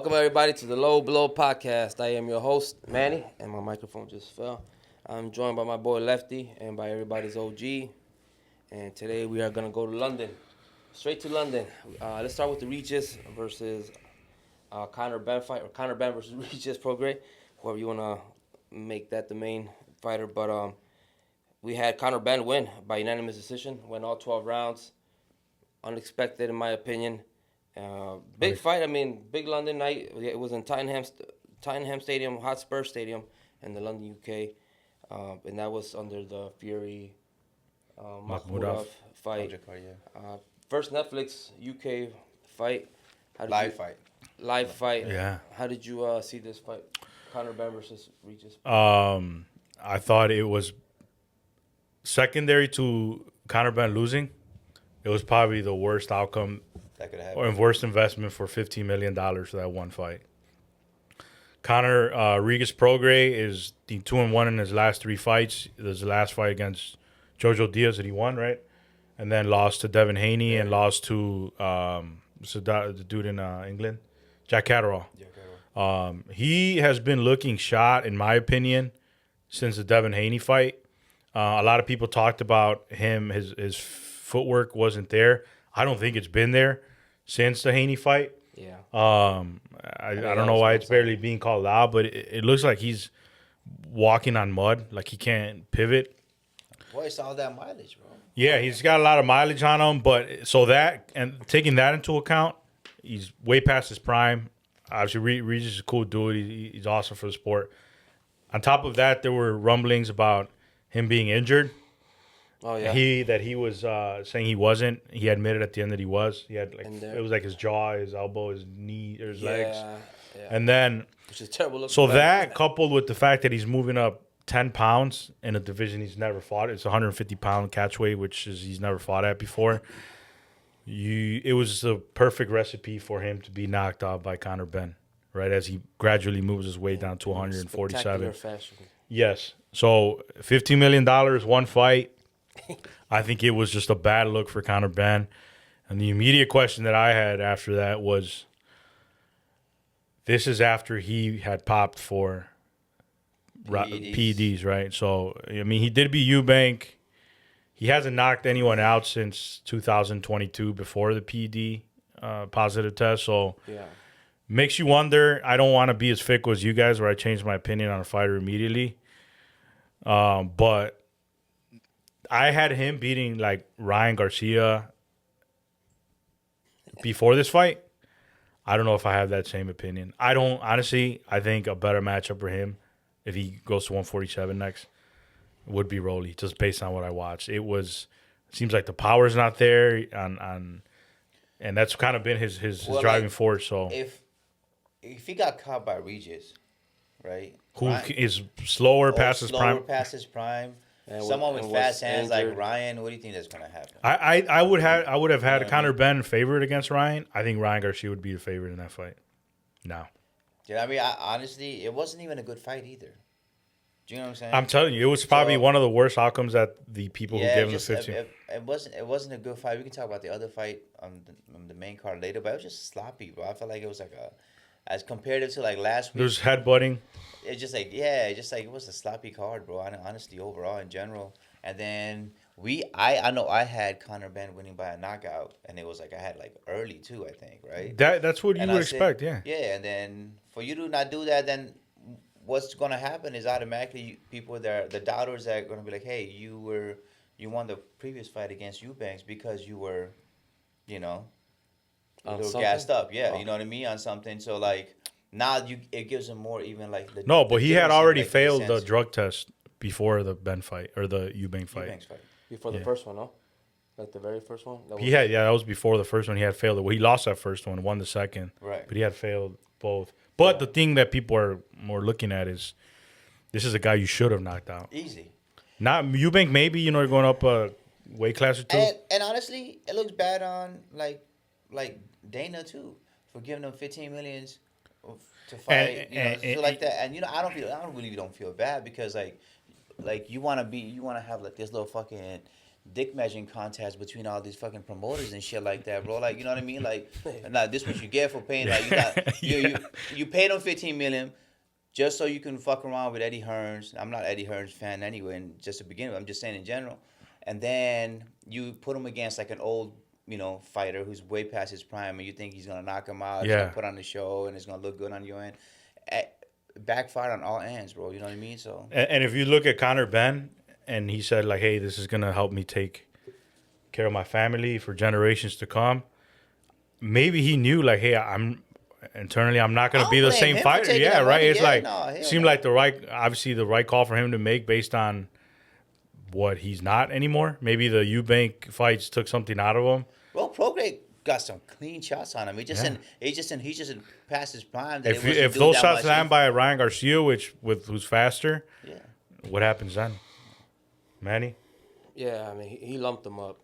Welcome, everybody, to the Low Blow Podcast. I am your host, Manny, and my microphone just fell. I'm joined by my boy Lefty and by everybody's OG. And today we are going to go to London, straight to London. Let's start with the Regis versus Conor Benn fight, or Conor Benn versus Regis Prograis, whoever you want to make that the main fighter. But we had Conor Benn win by unanimous decision, went all 12 rounds. Unexpected, in my opinion. Big fight. I mean, big London night. It was in Tottenham Stadium, Hotspur Stadium, in the London, UK, and that was under the Fury Makhmudov fight. First Netflix UK fight. Live fight. Yeah. How did you see this fight, Conor Benn versus Regis? I thought it was secondary to Conor Benn losing. It was probably the worst outcome That could happen. or worst investment for $15 million for that one fight. Conor Regis Prograis is the 2-1 in his last three fights. His last fight against Jojo Diaz that he won, right? And then lost to Devin Haney and lost to the dude in England, Jack Catterall. He has been looking shot, in my opinion, since the Devin Haney fight. A lot of people talked about him, his footwork wasn't there. I don't think it's been there since the Haney fight. Yeah. I don't know why it's barely being called out, but it looks like he's walking on mud, like he can't pivot. Boy, it's all that mileage, bro. Yeah, he's got a lot of mileage on him, but so that and taking that into account, he's way past his prime. Obviously, Regis is a cool dude. He's awesome for the sport. On top of that, there were rumblings about him being injured. Oh yeah. He was saying he wasn't. He admitted at the end that he was. He had it was like his jaw, his elbow, his knee, or his legs. Yeah. And then Which is terrible. so that coupled with the fact that he's moving up 10 pounds in a division he's never fought. It's 150-pound catch weight, which is he's never fought at before. It was the perfect recipe for him to be knocked out by Conor Benn, right? As he gradually moves his way down to 147. Spectacular fashion. Yes. So $15 million, one fight. I think it was just a bad look for Conor Benn. And the immediate question that I had after that was, this is after he had popped for PEDs, right? So, I mean, he did beat Eubank. He hasn't knocked anyone out since 2022 before the PED positive test. So, Yeah. makes you wonder. I don't want to be as fickle as you guys where I change my opinion on a fighter immediately. But I had him beating like Ryan Garcia before this fight. I don't know if I have that same opinion. I don't, honestly. I think a better matchup for him if he goes to 147 next would be Rolly, just based on what I watched. It seems like the power's not there and that's kind of been his driving force. So if he got caught by Regis, right? Who is slower past his prime. Past his prime. And Someone with fast hands injured. like Ryan, what do you think that's gonna happen? I would have had Conor Benn favored against Ryan. I think Ryan Garcia would be the favorite in that fight. No. Yeah, I mean, honestly, it wasn't even a good fight either. Do you know what I'm saying? I'm telling you, it was probably one of the worst outcomes that the people who gave him the 15. It wasn't a good fight. We can talk about the other fight on the main card later, but it was just sloppy, bro. I felt like it was like as comparative to like last week. There's headbutting. It's just like it was a sloppy card, bro. Honestly, overall in general. And then I know I had Conor Benn winning by a knockout, and it was like I had like early too, I think, right? That's what you would expect, yeah. Yeah, and then for you to not do that, then what's gonna happen is automatically people the doubters that are gonna be like, hey, you won the previous fight against Eubanks because you were, you know, a little gassed up, yeah, you know what I mean, on something. So like now it gives him more even like the but he had already failed the drug test before the Benn fight or the Eubank fight. Before the first one, no? Like the very first one? That was before the first one. He had failed it. Well, he lost that first one, won the second. Right. But he had failed both. But the thing that people are more looking at is this is a guy you should have knocked out. Easy. Not Eubank, maybe, you're going up a weight class or two. And honestly, it looks bad on like Dana too for giving them $15 million to fight, so like that. And I don't really feel bad because like you want to have like this little fucking dick measuring contest between all these fucking promoters and shit like that, bro. Like, you know what I mean? Like, nah, this what you get for paying. Like, you got you paid him 15 million just so you can fuck around with Eddie Hearns. I'm not Eddie Hearns fan anyway, and just to begin with, I'm just saying in general. And then you put him against like an old, fighter who's way past his prime, and you think he's gonna knock him out, he's gonna put on the show, and it's gonna look good on your end. Backfired on all ends, bro. You know what I mean? So. And if you look at Conor Benn, and he said like, "Hey, this is gonna help me take care of my family for generations to come." Maybe he knew like, "Hey, I'm not gonna be the same fighter." Yeah, right. It's seemed like the right call for him to make based on what he's not anymore. Maybe the Eubank fights took something out of him. Well, Prograis got some clean shots on him. He's just past his prime. If those shots land by Ryan Garcia, who's faster, what happens then? Manny? Yeah, I mean, he lumped him up.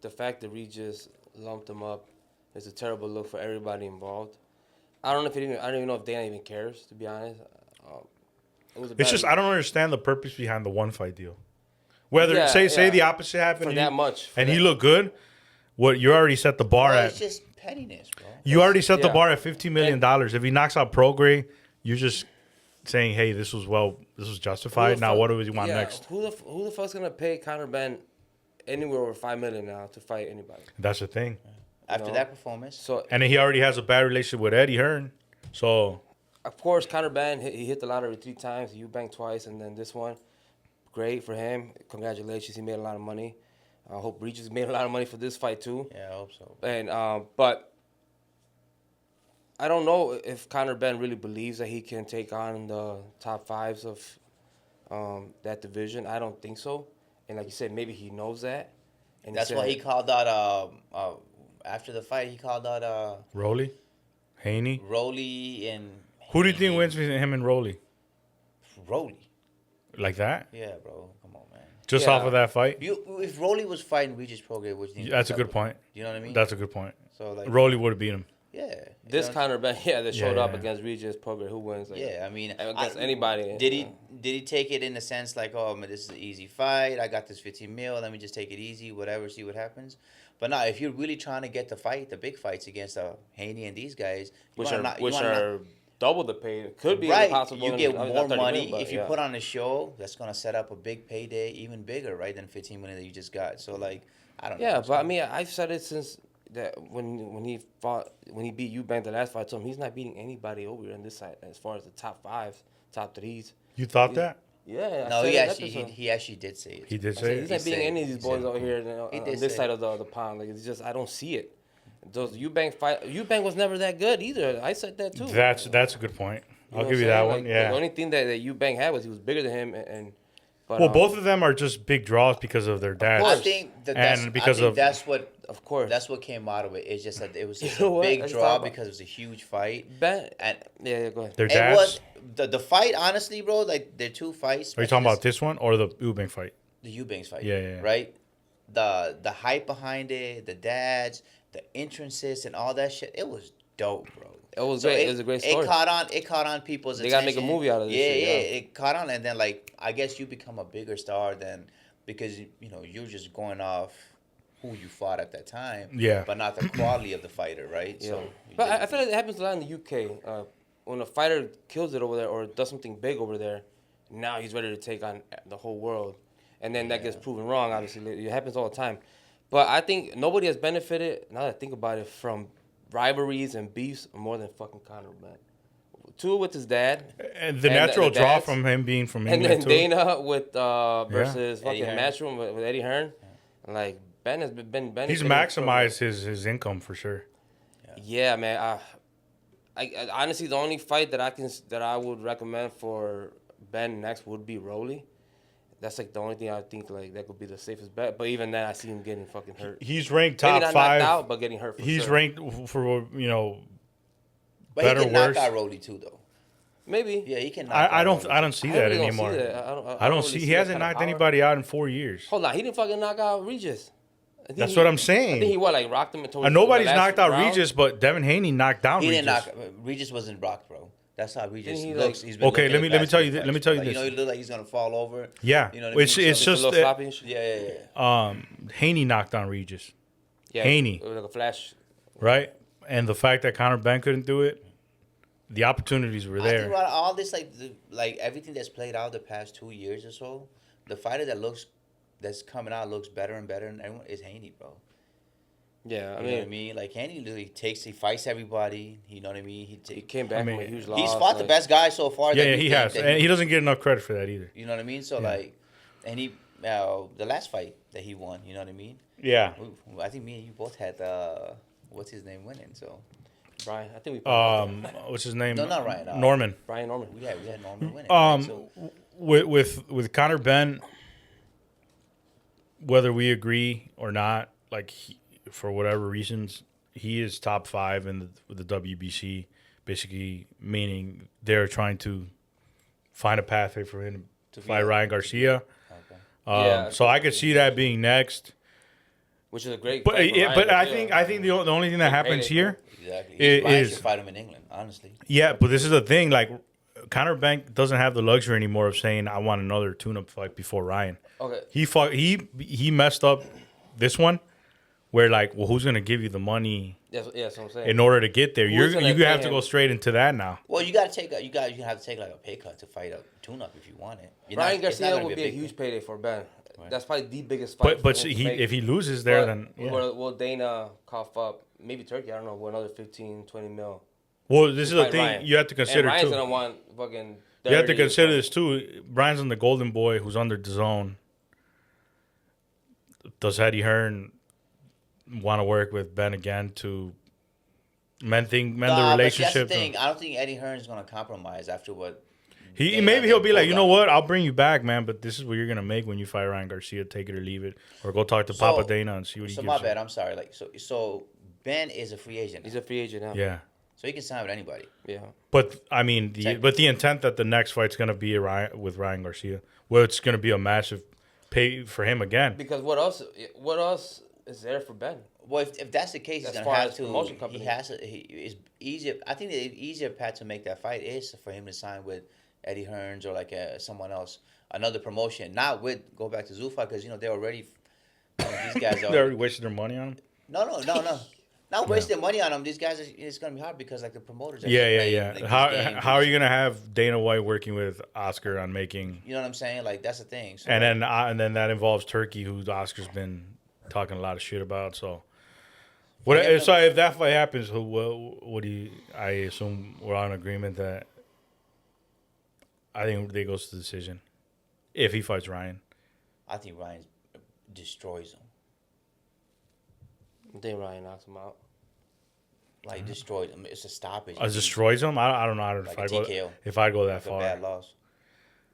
The fact that Regis lumped him up is a terrible look for everybody involved. I don't even know if Dana even cares, to be honest. It's just I don't understand the purpose behind the one fight deal. Whether say the opposite happened for that much, and he looked good, what you already set the bar at. It's just pettiness, bro. You already set the bar at $15 million. If he knocks out Prograis, you're just saying, "Hey, this was justified." Now, what do we want next? Who the fuck's gonna pay Conor Benn anywhere over $5 million now to fight anybody? That's the thing. After that performance, and then he already has a bad relationship with Eddie Hearn, so of course Conor Benn he hit the lottery 3 times, Eubank twice, and then this one. Great for him. Congratulations, he made a lot of money. I hope Regis made a lot of money for this fight too. Yeah, I hope so. And but I don't know if Conor Benn really believes that he can take on the top 5s of that division. I don't think so. And like you said, maybe he knows that. And that's why he called out after the fight. He called out Rolly, Haney, and who do you think wins between him and Rolly? Rolly. Like that? Yeah, bro. Come on, man. Just off of that fight? If Rolly was fighting Regis Prograis, which that's a good point. You know what I mean? That's a good point. So like Rolly would have beat him. Yeah. This Conor Benn, that showed up against Regis Prograis, who wins? Like, I mean, against anybody. Did he take it in the sense like, oh man, this is an easy fight. I got this 15 mil. Let me just take it easy, whatever. See what happens. But now, if you're really trying to get the big fights against Haney and these guys, which are double the pay. It could be possible. You get more money if you put on a show that's gonna set up a big payday, even bigger, right, than 15 million that you just got. So like, I don't know. Yeah, but I mean, I've said it since that when he beat Eubank the last fight. I told him he's not beating anybody over here on this side as far as the top 5s, top 3s. You thought that? Yeah. No, he actually did say it. He did say it. He's not beating any of these boys over here on this side of the pond. Like, it's just I don't see it. Those Eubank was never that good either. I said that too. That's a good point. I'll give you that one. Yeah. The only thing that Eubank had was he was bigger than him, but, both of them are just big draws because of their dads. I think that's what came out of it. It's just that it was just a big draw because it was a huge fight. Go ahead. Their dads. The fight, honestly, bro. Like their 2 fights. Are you talking about this one or the Eubank fight? The Eubanks fight. Yeah. Right. The hype behind it, the dads, the entrances, and all that shit. It was dope, bro. It was great. It was a great story. It caught on people's attention. They gotta make a movie out of this. Yeah. It caught on, and then like I guess you become a bigger star than because you're just going off who you fought at that time. Yeah. But not the quality of the fighter, right? Yeah. So. But I feel like it happens a lot in the UK. When a fighter kills it over there or does something big over there, now he's ready to take on the whole world, and then that gets proven wrong. Obviously, it happens all the time. But I think nobody has benefited, now that I think about it, from rivalries and beefs more than fucking Conor Benn. 2 with his dad. And the natural draw from him being from England, and then Dana with versus fucking Matchroom with Eddie Hearn. Like, Ben has been he's maximized his income for sure. Yeah, man. I honestly, the only fight that I would recommend for Ben next would be Rolly. That's like the only thing I think like that could be the safest bet. But even then, I see him getting fucking hurt. He's ranked top Maybe not 5. Knocked out, but getting hurt. He's ranked for But better he can worse. knock out Rolly too, though. Maybe. Yeah, he can. Knock out I don't Rolly. see that anymore. I don't see. He hasn't knocked anybody out in 4 years. Hold on, he didn't fucking knock out Regis. That's what I'm saying. I think he rocked him until nobody's knocked out Regis, but Devin Haney knocked down Regis. Regis wasn't rocked, bro. That's how Regis Didn't he, looks. like- He's been Okay, looking let me at tell you basketball let me fights, tell you like, this. You know, he looks like he's gonna fall over. Yeah, You know what I mean? it's So- it's Just a just little that, sloppy and shit. Yeah. Haney knocked on Regis, Yeah, Haney. it was like a flash. right? And the fact that Conor Benn couldn't do it, the opportunities were I think there. about all this, like everything that's played out the past 2 years or so, the fighter that's coming out looks better and better, and everyone is Haney, bro. Yeah, I You know what I mean, mean? Like Haney literally he fights everybody. You know what I mean? he came back I mean, from a huge loss. He's fought the like- best guy so far. Yeah, that yeah, you he think has, that and he doesn't get enough credit for that either. You know what I mean? So Yeah. like, and the last fight that he won. You know what I mean? Yeah. I think me and you both had what's his name winning. So Brian, I think we. probably got that. What's his name? No, not Ryan, Norman. Brian Norman. we had Norman winning. Right? So With Conor Benn, whether we agree or not, like for whatever reasons, he is top 5 in the WBC. Basically, meaning they're trying to find a pathway for him to fight Ryan Garcia. okay. Yeah, So I could see that being next. Which is a great. But fight for Ryan but I Garcia. think the only thing that happens payday. here, Exactly. Ryan is- should fight him in England, honestly. yeah. But this is the thing, like Conor Benn doesn't have the luxury anymore of saying I want another tune-up fight before Ryan. Okay. He messed up this one, where like, well, who's gonna give you the money That's what I'm saying. in order to get there? Who's gonna You pay have to him? go straight into that now. Well, you have to take like a pay cut to fight a tune-up if you want it. Ryan It's not Garcia gonna would be a big huge thing. payday for Ben. Right. That's probably the biggest fight. But for him to he make. if he loses there, But then yeah. will Dana cough up maybe Turkey? I don't know. With another 15, 20 mil. Well, this is the Fight thing Ryan. you have to consider And Ryan's too. gonna want fucking. You have to 30 or consider something. this too. Brian's on the Golden Boy, who's under the zone. Does Eddie Hearn want to work with Ben again to mend the Nah, but see, that's relationship? the thing. I don't think Eddie Hearn is gonna compromise after what. Maybe he'll be like, you know pulled what? I'll bring you back, man. But this is what you're gonna make when you fight Ryan Garcia. Take it or leave it, or go talk to So- Papa Dana and see what he So gives my you. bad. I'm sorry. Like so Ben is a free agent. He's a free agent now. Yeah, So he can sign with anybody. Yeah. but I mean, the Technically. intent that the next fight's gonna be with Ryan Garcia, well, it's gonna be a massive pay for him again. Because what else? What else is there for Ben? Well, if that's the case, As he's far gonna as have promotion to. company. He has to. It's easier. I think the easier path to make that fight is for him to sign with Eddie Hearns or like someone else, another promotion. Not with go back to Zuffa because they're already. These guys They are. already wasted their money on him. No. Not wasting money on them. These guys, it's gonna be hard because like the promoters. Are Yeah. playing, like, How these games how are you gonna have Dana White working with Oscar on making? You know what I'm saying? Like that's the thing. So, And then that involves Turkey, who Oscar's been talking a lot of shit about. So, so if that fight happens, what do you? I assume we're on agreement that I think they goes to decision if he fights Ryan. I think Ryan destroys him. I think Ryan knocks him out. Like destroys him. It's a stoppage. Destroys him. I don't know Like if a TKO. I go that Like a far. bad loss.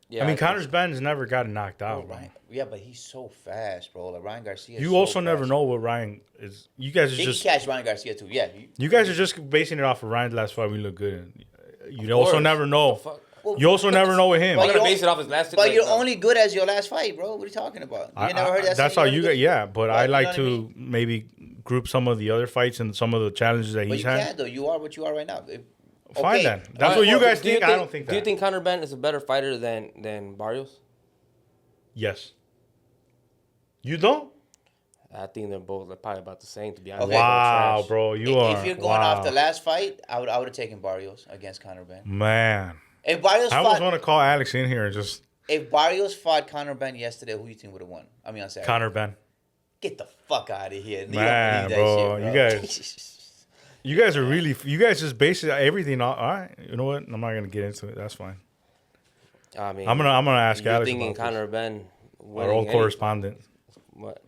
Yeah. I mean, think Conor Benn's never gotten knocked Bro, out. Ryan, yeah, but he's so fast, bro. Like Ryan Garcia. Is You so also never fast. know what Ryan is. You guys are He just can catch Ryan Garcia too. Yeah. you guys are just basing it off of Ryan's last fight. We look good. You also course. never know. Fuck. You also never know with him. But I'm gonna you're- base it off his last. But you're like, only good as your last fight, bro. What are you talking about? You never heard that? That's saying? how you You're get. Yeah, but I you know like what I to mean? maybe group some of the other fights and some of the challenges that But he's you had. can't though. You are what you are right now. Fine then. That's Alright, what you well, guys do you think. I don't think that. Do you think Conor Benn is a better fighter than Barrios? Yes. You don't? I think they're both probably about the same. To be honest. Okay. Wow, Trash. bro, you are. If you're going off the last fight, I would have taken Barrios against Conor Benn. Man, If Barrios I almost fought, want to call Alex in here and just if Barrios fought Conor Benn yesterday, who you think would have won? I mean, on Saturday. Conor Benn. Get the fuck out of here. You don't Man, believe that bro, shit, you guys are really. You guys just base everything on. All right, you know what? I'm not gonna get into it. That's fine. I mean, I'm gonna ask you're Alex thinking about Conor Benn, this. Our winning old any- correspondent, What?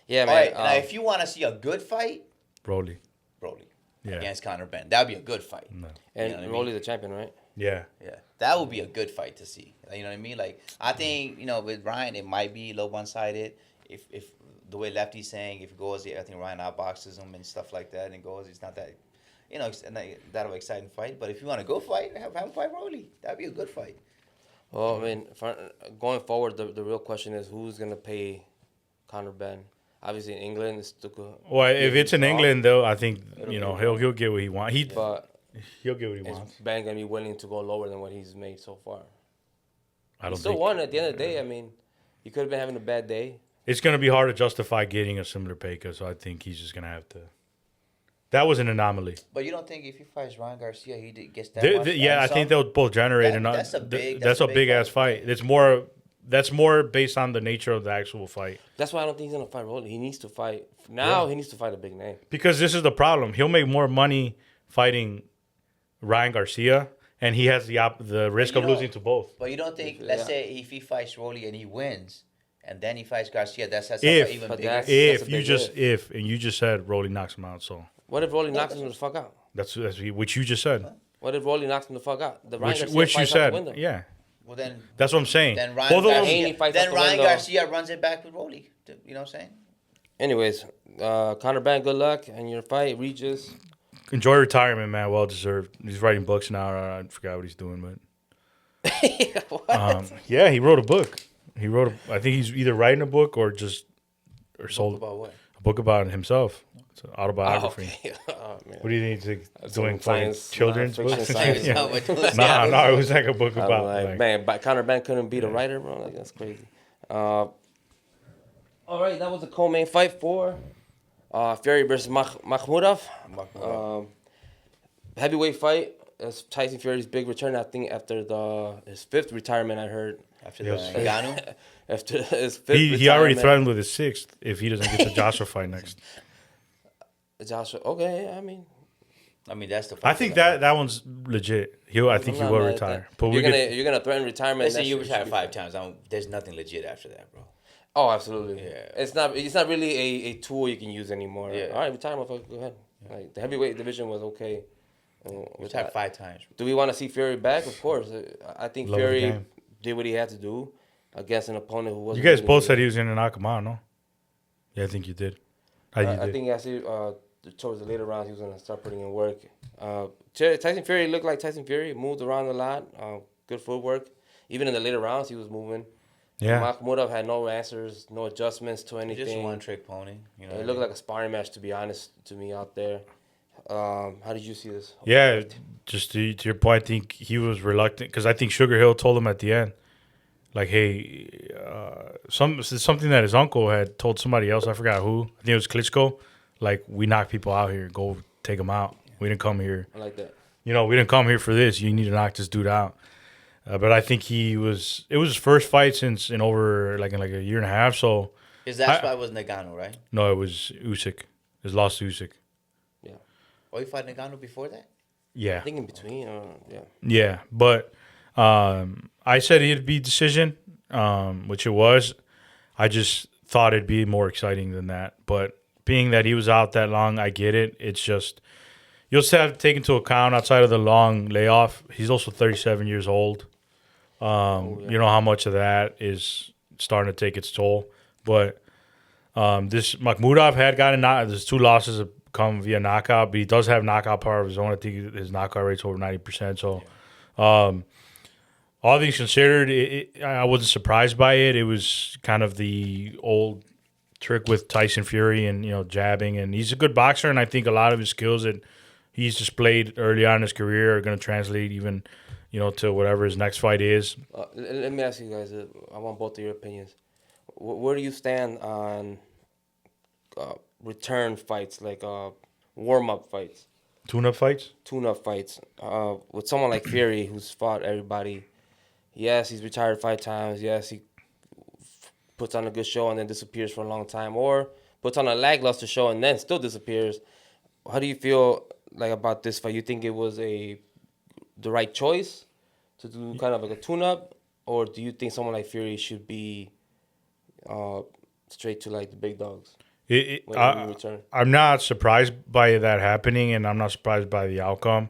Yeah, All man. right, now if you want to see a good fight, Broly. Broly Yeah. against Conor Benn, that would be a good fight. No. and you know what I Rolly's mean? the champion, right? Yeah. Yeah, that would be a good fight to see. You know what I mean? Like, I think with Ryan, it might be a little one-sided. If the way Lefty's saying, if it goes, I think Ryan outboxes him and stuff like that, and it goes, it's not that, it's not that of an exciting fight. But if you want to go fight, have him fight Rolly. That'd be a good fight. Well, I mean, going forward, the real question is who's gonna pay Conor Benn. Obviously, in England, it's still good. Well, if it's in Draw. England, though, I think It'll be he'll get what he wants. But He'll get what he Is wants. Ben gonna be willing to go lower than what he's made so far? I He don't still think won at the end of the day. I mean, he could have been having a bad day. it's going to be hard to justify getting a similar pay cut. So I think he's just going to have to. That was an anomaly. But you don't think if he fights Ryan Garcia, gets that They- much? yeah, I think they'll both generate enough. That's a big. That's a big ass fight. It's more. That's more based on the nature of the actual fight. That's why I don't think he's gonna fight Rolly. He needs to fight now. Yeah. He needs to fight a big name. Because this is the problem. He'll make more money fighting Ryan Garcia, and he has the risk of losing to both. But you don't think? Yeah. Let's say if he fights Rolly and he wins, and then he fights Garcia, that's If- even But bigger. that's- If a you big just if. and you just said Rolly knocks him out, so What if Rolly knocks him the fuck out? that's which you just said. What if Rolly knocks him the fuck out? The Ryan Garcia Which you fights out the said, window. yeah. Well, then That's what I'm saying. Then Both Ryan of them, Haney Garcia, fights then out the Ryan window. Garcia runs it back with Rolly. You know what I'm saying? Anyways, Conor Benn, good luck in your fight. Regis. enjoy retirement, man. Well deserved. He's writing books now. I forgot what he's doing, but What? yeah, he wrote a book. I think he's either writing a book or sold About what? a book about himself. It's an autobiography. Okay. Oh, man. What do you think? He's doing Some fucking science, children's non-fiction books? science. Yeah. No, it was- No, it was like a book I'm about like, man, but Conor Benn couldn't beat a writer, bro. Like, that's crazy. All right, that was the co-main fight for Fury versus Makhmudov. Heavyweight fight. That's Tyson Fury's big return, I think, after his fifth retirement, I heard. After Yes. the Ngannou. After his fifth He already retirement. threatened with his sixth if he doesn't get the Joshua fight next. Joshua, okay, I mean. I mean, that's the. I think that one's legit. I think he I'm not will mad at retire. that. But You're gonna threaten retirement. Listen, that you shit retire should be 5 fine. times. There's nothing legit after that, bro. Oh, absolutely. Yeah. It's not really a tool you can use anymore. Yeah. All right, retire, motherfucker. Go ahead. Like the heavyweight division was okay. With Retire that. 5 times. Do we want to see Fury back? Of course. I think Love the Fury game. did what he had to do against an opponent who You wasn't. guys really both good. said he was going to knock him out, no? Yeah, I think you did. I think actually towards the later rounds he was gonna start putting in work. Tyson Fury looked like Tyson Fury, moved around a lot, good footwork. Even in the later rounds he was moving. Yeah. Makhmudov had no answers, no adjustments to Just anything. one trick pony. You know. It looked like a sparring match, to be honest, to me out there. How did you see this? Yeah, just to your point, I think he was reluctant because I think Sugar Hill told him at the end, like, hey, something that his uncle had told somebody else. I forgot who. I think it was Klitschko. Like, we knock people out here. Go take them out. We didn't come here. I like that. We didn't come here for this. You need to knock this dude out. But I think it was his first fight in over like a year and a half. So His last fight was Ngannou, right? no, it was Usyk. His lost to Usyk. Oh, he fought Ngannou before that? Yeah. I think in between, yeah. Yeah, but I said it'd be decision, which it was. I just thought it'd be more exciting than that. But being that he was out that long, I get it. It's just you'll just have to take into account outside of the long layoff. He's also 37 years old. You know how much of that is starting to take its toll. But this Makhmudov had gotten there's 2 losses have come via knockout, but he does have knockout power of his own. I think his knockout rate's over 90%. So, all things considered, I wasn't surprised by it. It was kind of the old trick with Tyson Fury and jabbing, and he's a good boxer, and I think a lot of his skills that he's displayed early on in his career are going to translate even to whatever his next fight is. Let me ask you guys. I want both of your opinions. Where do you stand on return fights, like warm-up fights, Tune-up fights? tune-up fights, with someone like Fury who's fought everybody? Yes, he's retired 5 times. Yes, he puts on a good show and then disappears for a long time, or puts on a lackluster show and then still disappears. How do you feel like about this fight? You think it was the right choice to do kind of like a tune-up, or do you think someone like Fury should be straight to like the big dogs when you return? I'm not surprised by that happening, and I'm not surprised by the outcome.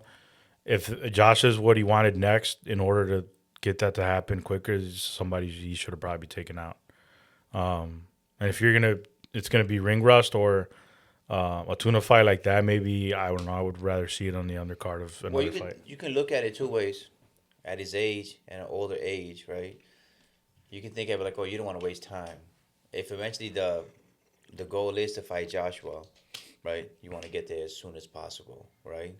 If Josh is what he wanted next in order to get that to happen quicker, somebody he should have probably taken out. And if it's gonna be ring rust or a tuna fight like that, maybe I don't know. I would rather see it on the undercard of another fight. You can look at it 2 ways. At his age and an older age, right? You can think of it like, oh, you don't want to waste time. If eventually the goal is to fight Joshua, right? You want to get there as soon as possible, right?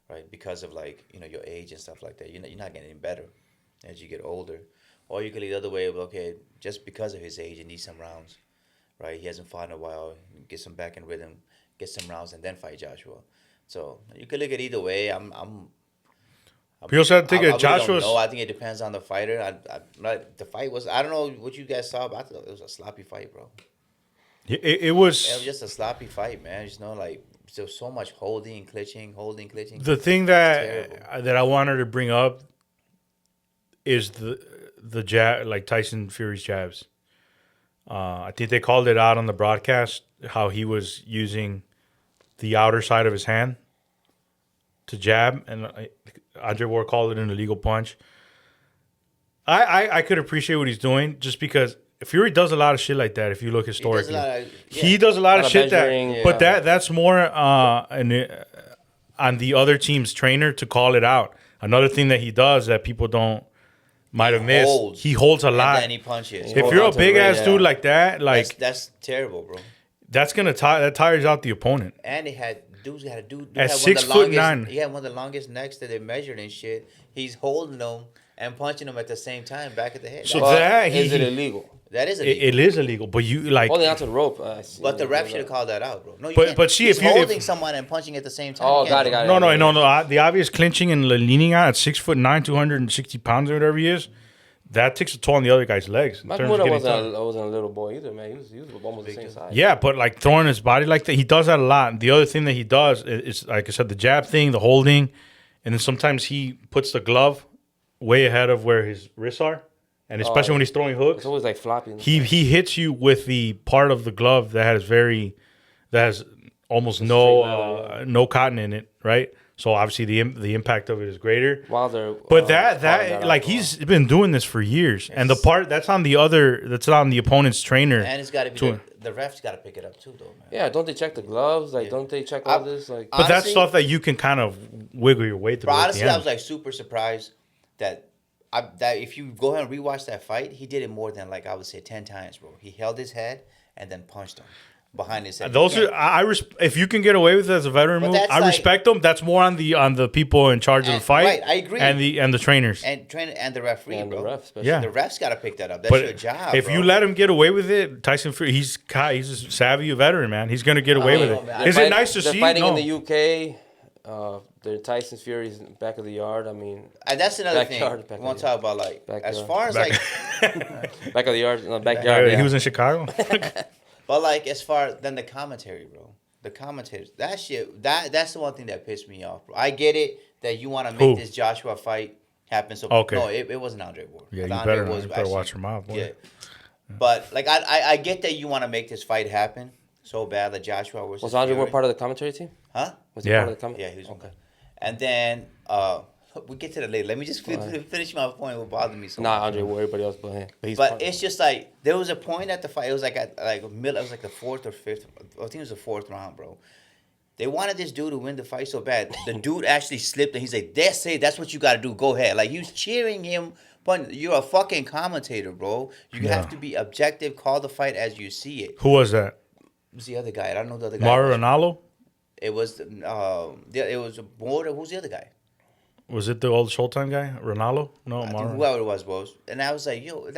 right? Because of like your age and stuff like that. You're not getting better as you get older. Or you could lead the other way of okay, just because of his age, he needs some rounds, right? He hasn't fought in a while. Get some back in rhythm, get some rounds, and then fight Joshua. So you could look at either way. We also have to think I of really Joshua's. don't know. I think it depends on the fighter. The fight was. I don't know what you guys saw, but I thought it was a sloppy fight, bro. It was It was just a sloppy fight, man. Like there was so much holding, clutching. the thing that I wanted to bring up is the jab, like Tyson Fury's jabs. I think they called it out on the broadcast how he was using the outer side of his hand to jab, and Andre Ward called it an illegal punch. I could appreciate what he's doing just because Fury does a lot of shit like that. If you look historically, he does a lot of shit but that's more on the other team's trainer to call it out. Another thing that he does that people might have missed, he holds a lot. And then he punches. If you're a big ass dude like that, like that's terrible, bro. That's gonna that tires out the opponent. And dudes had a dude at had 6'9". He had one of the longest necks that they measured and shit. He's holding them and punching them at the same time back at the head. So is it illegal? That is illegal. It is illegal, but you like holding onto the rope. But the ref should have called that out, bro. No, but see, he's if you holding someone and punching at the same time. Oh, got it. No. The obvious clinching and leaning out at 6'9", 260 pounds or whatever he is, that takes a toll on the other guy's legs. Nakamura wasn't a little boy either, man. He was almost the same size. Yeah, but like throwing his body like that, he does that a lot. The other thing that he does is, like I said, the jab thing, the holding, and then sometimes he puts the glove way ahead of where his wrists are, and especially when he's throwing hooks, it's always like flopping. He hits you with the part of the glove that has almost no cotton in it, right? So obviously the impact of it is greater. But that like he's been doing this for years, and the part that's on the opponent's trainer. And it's got to be the ref's got to pick it up too, though, man. Yeah, don't they check the gloves? Like, don't they check all this? Like, but honestly, that's stuff that you can kind of wiggle your way through. Honestly, I was like super surprised that if you go ahead and rewatch that fight, he did it more than like I would say 10 times, bro. He held his head and then punched him behind his head. Those are if you can get away with it as a veteran move, I respect them. That's more on the people in charge of the fight. Right, I agree. And the trainers and the referee, and bro. The ref, yeah, the ref's got to pick that up. That's your job. If you let him get away with it, Tyson Fury, he's a savvy veteran, man. He's gonna get away with it. Is it nice to see? They're fighting in the UK. The Tyson Fury's back of the yard. I mean, and that's another thing. We want to talk about like as far as like back of the yard, backyard. He was in Chicago. But like as far then the commentary, bro. The commentators, that shit, that's the one thing that pissed me off, bro. I get it that you want to make this Joshua fight happen. So okay. No, it wasn't Andre Ward. Yeah, you better watch your mouth, boy. Yeah. But like I get that you want to make this fight happen so bad that Joshua was Andre Ward part of the commentary team? Huh? Was he part of the commentary? Yeah, he was okay. And then we get to that later. Let me just finish my point. What bothered me so much. Not Andre Ward, everybody else but him. But it's just like there was a point at the fight. It was like it was like the fourth or fifth. I think it was the fourth round, bro. They wanted this dude to win the fight so bad. The dude actually slipped and he's like, that's what you got to do. Go ahead. Like he was cheering him. But you're a fucking commentator, bro. You have to be objective. Call the fight as you see it. Who was that? It was the other guy. I don't know the other guy. Mauro Ranallo? It was a border. Who's the other guy? Was it the old Showtime guy, Ronaldo? No, Mauro. Whoever it was. And I was like, yo,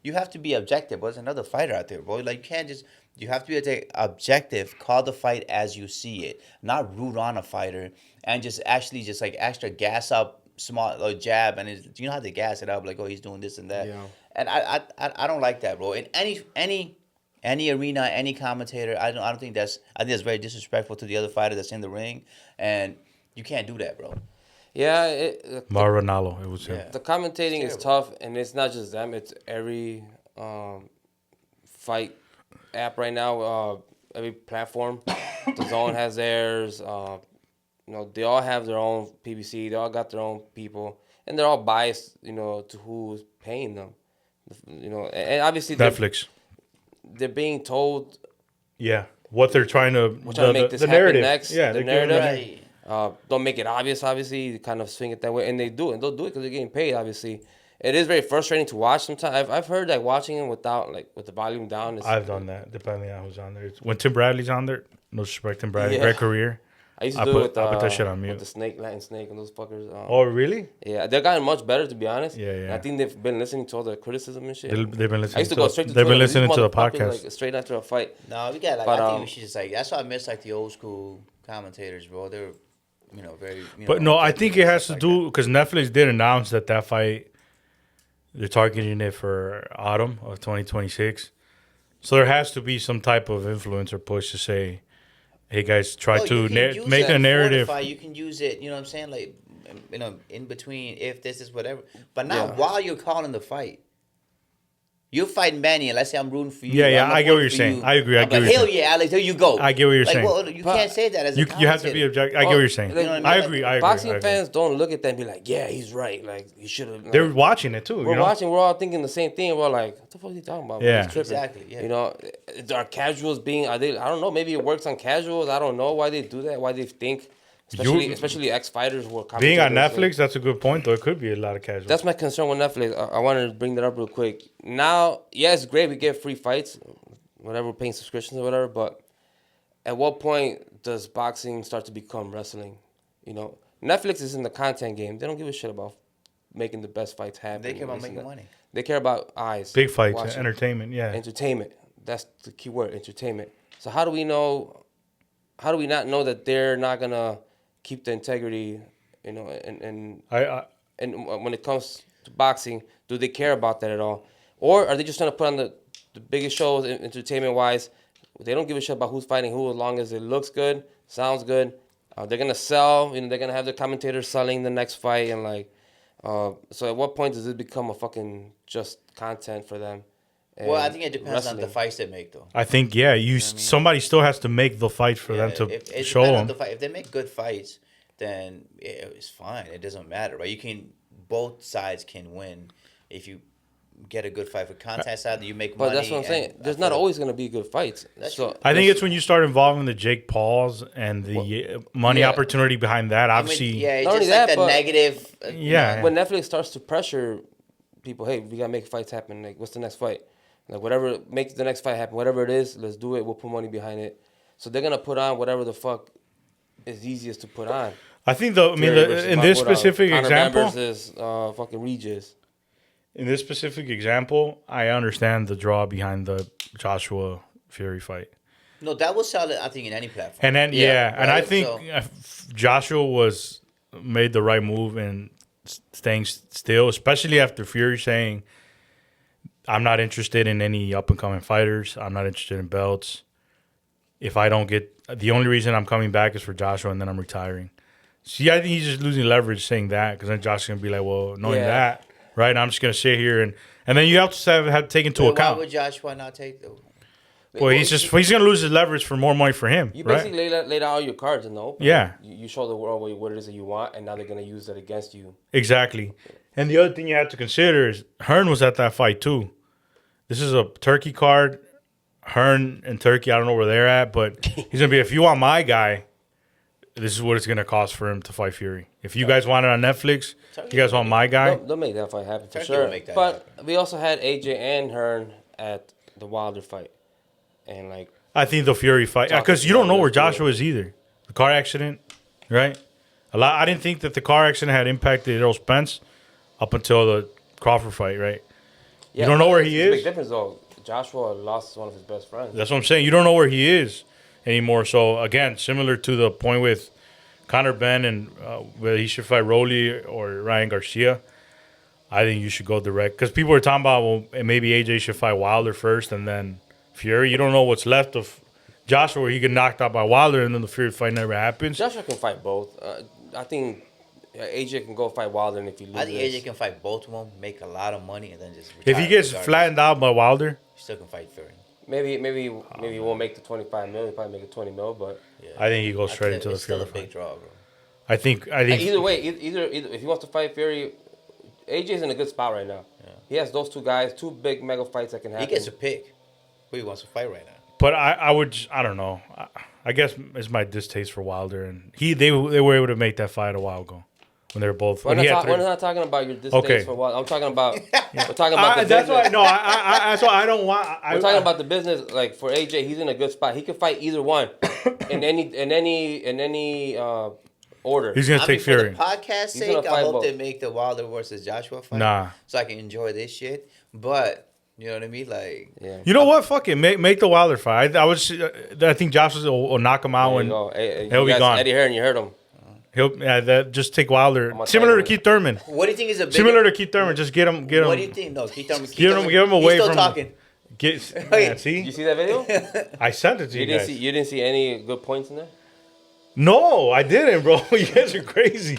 you have to be objective. There's another fighter out there, bro. Like you have to be objective. Call the fight as you see it, not root on a fighter and just like extra gas up small jab and you know how they gas it up like he's doing this and that. Yeah. And I don't like that, bro. In any arena, any commentator, I don't think I think that's very disrespectful to the other fighter that's in the ring, and you can't do that, bro. Yeah, Mauro Ranallo, it was him. The commentating is tough, and it's not just them; it's every fight app right now. Every platform, the Zone has theirs. They all have their own PBC. They all got their own people, and they're all biased. To who's paying them. And obviously Netflix. They're being told. Yeah, what they're trying to. Make this the happen narrative. next. Yeah, the narrative. Right. Don't make it obvious. Obviously, kind of swing it that way, and they do it. And they'll do it because they're getting paid. Obviously, it is very frustrating to watch. Sometimes I've heard that watching it with the volume down. I've done that depending on who's on there. When Tim Bradley's on there, no disrespect, Tim Bradley, great career. I used to do it with, I put that shit on with mute. the Snake, Latin Snake, and those fuckers. Oh, really? Yeah, they've gotten much better, to be honest. Yeah, yeah. And I think they've been listening to all the criticism and shit. They've been listening. I used to go straight to They've Twitter. been listening These to the motherfuckers, podcast. like, straight after a fight. No, we got like But, I think we should just like that's why I miss like the old school commentators, bro. They're very. But no, I think it has to like do because Netflix did announce that fight. They're targeting it for autumn of 2026. So there has to be some type of influencer push to say, "Hey guys, try to make a narrative." You can use it. You know what I'm saying? Like, in between, if this is whatever. But not while you're calling the fight. You're fighting Manny, and let's say I'm rooting for you. Yeah, I get what you're saying. I agree. I'm like, hell yeah, Alex, here you go. I get what you're saying. Well, you can't say that as a You have to be objective. I get what you're saying. You know what I mean? I agree. Boxing fans don't look at that and be like, yeah, he's right. Like, he should have. They're watching it too. We're watching. We're all thinking the same thing. We're like, what the fuck are you talking about? Yeah. He's tripping. Exactly, yeah. You know, are casuals being? Are they? I don't know. Maybe it works on casuals. I don't know why they do that. Why they think, especially ex-fighters who are being on Netflix. That's a good point, though. It could be a lot of casuals. That's my concern with Netflix. I wanted to bring that up real quick. Now, yeah, it's great. We get free fights, whatever, paying subscriptions or whatever. But at what point does boxing start to become wrestling? You know, Netflix is in the content game. They don't give a shit about making the best fights happen. They care about making money. They care about eyes. Big fights, watching. entertainment, yeah. Entertainment. That's the key word, entertainment. So how do we not know that they're not going to keep the integrity, you know, and when it comes to boxing, do they care about that at all? Or are they just trying to put on the biggest shows, entertainment-wise? They don't give a shit about who's fighting who as long as it looks good, sounds good. They're going to sell, you know, they're going to have the commentators selling the next fight. And, like, so at what point does it become a fucking just content for them? Well, I think it depends on the fights they make, though. I think, yeah, somebody still has to make the fight for them to show them. If they make good fights, then it's fine. It doesn't matter, right? Both sides can win if you get a good fight for content side. You make money. But that's what I'm saying. There's not always going to be good fights. So I think it's when you start involving the Jake Pauls and the money opportunity behind that. Obviously, it's just like the negative. When Netflix starts to pressure people, hey, we got to make fights happen. Like, what's the next fight? Like, whatever makes the next fight happen, whatever it is, let's do it. We'll put money behind it. So they're gonna put on whatever the fuck is easiest to put on. I think in this specific example, versus fucking Regis. In this specific example, I understand the draw behind the Joshua Fury fight. No, that will sell it, I think, in any platform. And then and I think Joshua made the right move in staying still, especially after Fury saying, I'm not interested in any up-and-coming fighters. I'm not interested in belts. If I don't get... The only reason I'm coming back is for Joshua, and then I'm retiring. See, I think he's just losing leverage saying that, because then Joshua's going to be like, well, knowing that, right, I'm just going to sit here. And then you have to have to take into account... Why would Joshua not take those? Well, he's going to lose his leverage for more money for him, You basically laid out all your cards in the open. Yeah. You show the world what it is that you want, and now they're going to use that against you. Exactly. And the other thing you have to consider is Hearn was at that fight too. This is a Turkey card. Hearn and Turkey, I don't know where they're at, but he's going to be, if you want my guy, this is what it's going to cost for him to fight Fury. If you guys want it on Netflix, you guys want my guy. They'll make that fight happen for sure. But we also had AJ and Hearn at the Wilder fight. And like, I think the Fury fight, because you don't know where Joshua is either. The car accident, right? I didn't think that the car accident had impacted Errol Spence up until the Crawford fight, right? Yeah, you don't know where he is. Big difference though. Joshua lost one of his best friends. That's what I'm saying. You don't know where he is anymore. So again, similar to the point with Conor Benn and whether he should fight Rolly or Ryan Garcia, I think you should go direct. Because people are talking about, well, maybe AJ should fight Wilder first and then Fury. You don't know what's left of Joshua where he get knocked out by Wilder and then the Fury fight never happens. Joshua can fight both. I think AJ can go fight Wilder, and if he loses, I think AJ can fight both of them, make a lot of money, and then just retire. If he gets flattened out by Wilder, he still can fight Fury. Maybe he won't make the 25 mil. He'll probably make it 20 mil, but I think he goes straight into the Fury. Fury. Still a big draw, bro. I think either way, either if he wants to fight Fury, AJ's in a good spot right now. Yeah. He has those two guys, two big mega fights that can happen. He gets a pick who he wants to fight right now. But I don't know. I guess it's my distaste for Wilder, and they were able to make that fight a while ago. when they were both. We're When he had we're three. not talking about your distaste Okay. for what I'm talking about. We're talking about the That's business. why. No, that's why I don't want. We're talking about the business. Like for AJ, he's in a good spot. He can fight either one in any order. He's gonna take For Fury. the podcast He's gonna sake, I fight hope both. they make the Wilder versus Joshua fight. Nah. So I can enjoy this shit. But you know what I mean? Like, Yeah. You know what? Fuck it. Make the Wilder fight. I think Josh will knock him out There you and go. Hey, he'll you be guys, gone. Eddie Hearn, you heard him. Just take Wilder. gonna Similar to tell you. Keith Thurman. what do you think is a bigger... Similar to Keith Thurman. Just get him. What do you think? No, Keith Thurman. Give him away He's still from- talking. Get. Wait. Yeah, Did you see, see that video? I sent it to you guys. You didn't see any good points in there? No, I didn't, bro. You guys are crazy.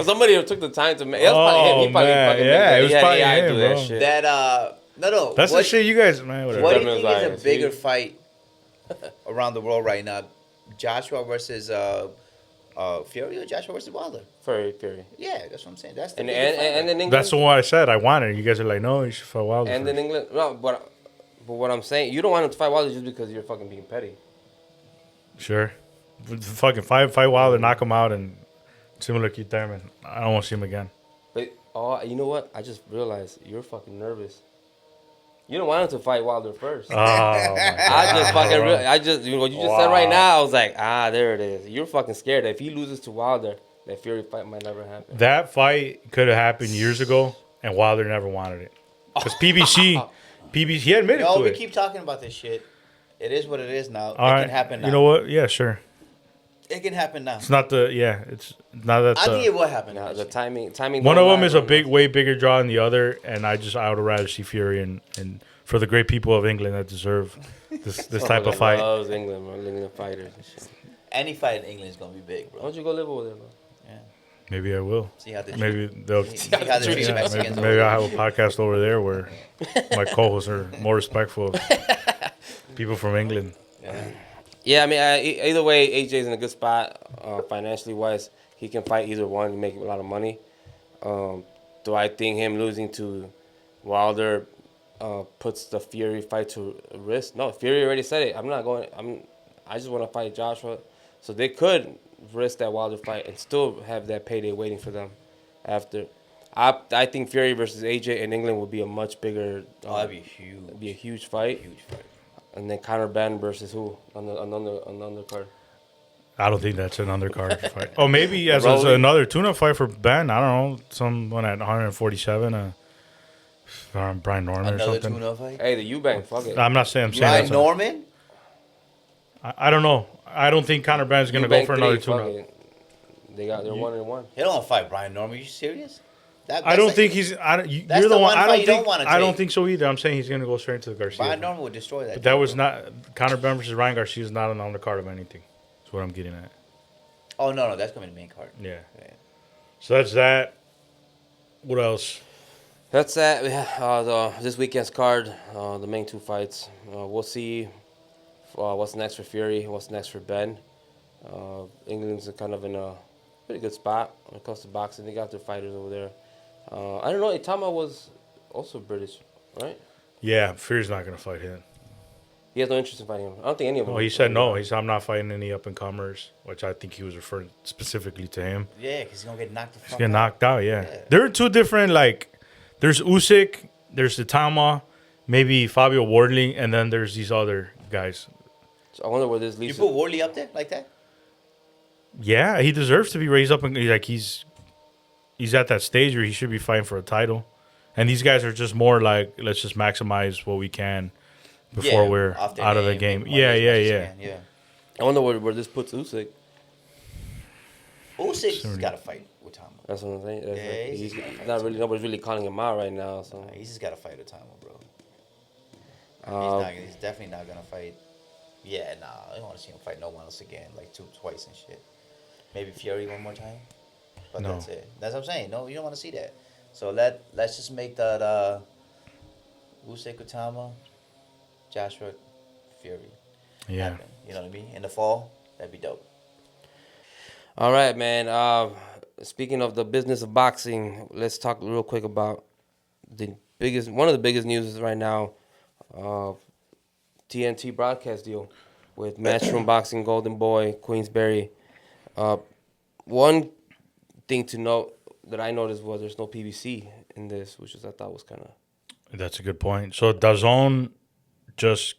Somebody took the time to make. It was probably him. He probably man. fucking Yeah, made it was he had probably AI him, do that bro. shit. That, no. That's the shit you guys, man. Whatever. What do you Thurman's think is like, a bigger see? fight around the world right now? Joshua versus Fury or Joshua versus Wilder? Fury. Yeah, that's what I'm saying. That's the And bigger and, fight. and in England. That's the one I said I wanted. You guys are like, no, you should fight Wilder. And in first. England. No, but what I'm saying, you don't want him to fight Wilder just because you're fucking being petty. Sure. Fucking fight Wilder, knock him out, and similar to Keith Thurman. I don't want to see him again. But you know what? I just realized you're fucking nervous. You don't want him to fight Wilder first. Oh, my I just fucking what you just said right Wow. now. I was like, there it is. You're fucking scared that if he loses to Wilder, that Fury fight might never happen. That fight could have happened years ago, and Wilder never wanted it. Because PBC, he admitted No, to we it. keep talking about this shit. It is what it is now. All It right. can happen now. You know what? Yeah, sure. It can happen now. It's not it's not that. I think it will happen. Now, the actually. timing. One don't of them lie, is a bro. way bigger draw than the other, and I would rather see Fury and for the great people of England that deserve this type of Motherfucker fight. Loves England, bro. England fighters and shit. Any fight in England is gonna be big, Why bro. don't you go live over there, bro? Yeah. Maybe I will. See how they Maybe they'll. see how they treat Yeah, Mexicans. maybe I'll have a podcast over there where my co-hosts are more respectful of people from England. Yeah, I mean, either way, AJ's in a good spot financially wise. He can fight either one and make a lot of money. Do I think him losing to Wilder puts the Fury fight to risk? No, Fury already said it. I just want to fight Joshua. So they could risk that Wilder fight and still have that payday waiting for them after. I think Fury versus AJ in England would be a much bigger. that'd be huge. It'd be a huge fight. Huge fight. And then Conor Benn versus who on the undercard? I don't think that's an undercard fight. Oh, maybe as Rolling. another tune-up fight for Ben. I don't know. Someone at 147. Brian Norman or Another something. tuna fight. Hey, the Eubank, fuck it. I'm not saying. I'm saying Ryan that's Norman. I don't know. I don't think Conor Benn's gonna go Eubank for another 3, fuck tune-up. it. They're 1-1. He don't want to fight Brian Norman. You serious? I don't think he's. That's You're the the one. one I fight don't you don't think. wanna I don't take. think so either. I'm saying he's gonna go straight into the Garcia. Brian fight. Norman would destroy that. But that dude, was bro. not Conor Benn versus Ryan Garcia is not on the card of anything. That's what I'm getting at. Oh no, that's gonna be the main card. Yeah. So that's that. What else? That's that. This weekend's card, the main two fights. We'll see what's next for Fury, what's next for Ben. England's kind of in a pretty good spot when it comes to boxing. They got their fighters over there. I don't know. Itama was also British, right? Yeah, Fury's not gonna fight him. He has no interest in fighting him. I don't think any of them. Oh, he said no. He said I'm not fighting any up and comers, which I think he was referring specifically to him. Yeah, because he's gonna get knocked the fuck He's getting out. knocked out. Yeah. There are two different There's Usyk, there's Itama, maybe Fabio Wardley, and then there's these other guys. So I wonder where this You leads. put Wardley up there like that? Yeah, he deserves to be raised up, and he's at that stage where he should be fighting for a title. And these guys are just more like, let's just maximize what we can before we're off their out of the name, game. make money as much as Yeah. you can, I wonder where this puts Usyk. Usyk's got to fight with Tama. That's what I'm saying. That's Yeah, like, he's he's gonna fight not too. really. Nobody's really calling him out right now. So He's just got to fight with Tama, bro. Um, He's definitely not gonna fight. Yeah, nah, I don't want to see him fight no one else again, like twice and shit. Maybe Fury one more time, but No. that's it. That's what I'm saying. No, you don't want to see that. So let's just make that Usyk Utama, Joshua Fury. Yeah. happen. You know what I mean? In the fall, that'd be dope. All right, man. Speaking of the business of boxing, let's talk real quick about one of the biggest news right now. TNT broadcast deal with Matchroom Boxing, Golden Boy, Queensberry. One thing to note that I noticed was there's no PBC in this, which is I thought was kind of That's a good point. So DAZN just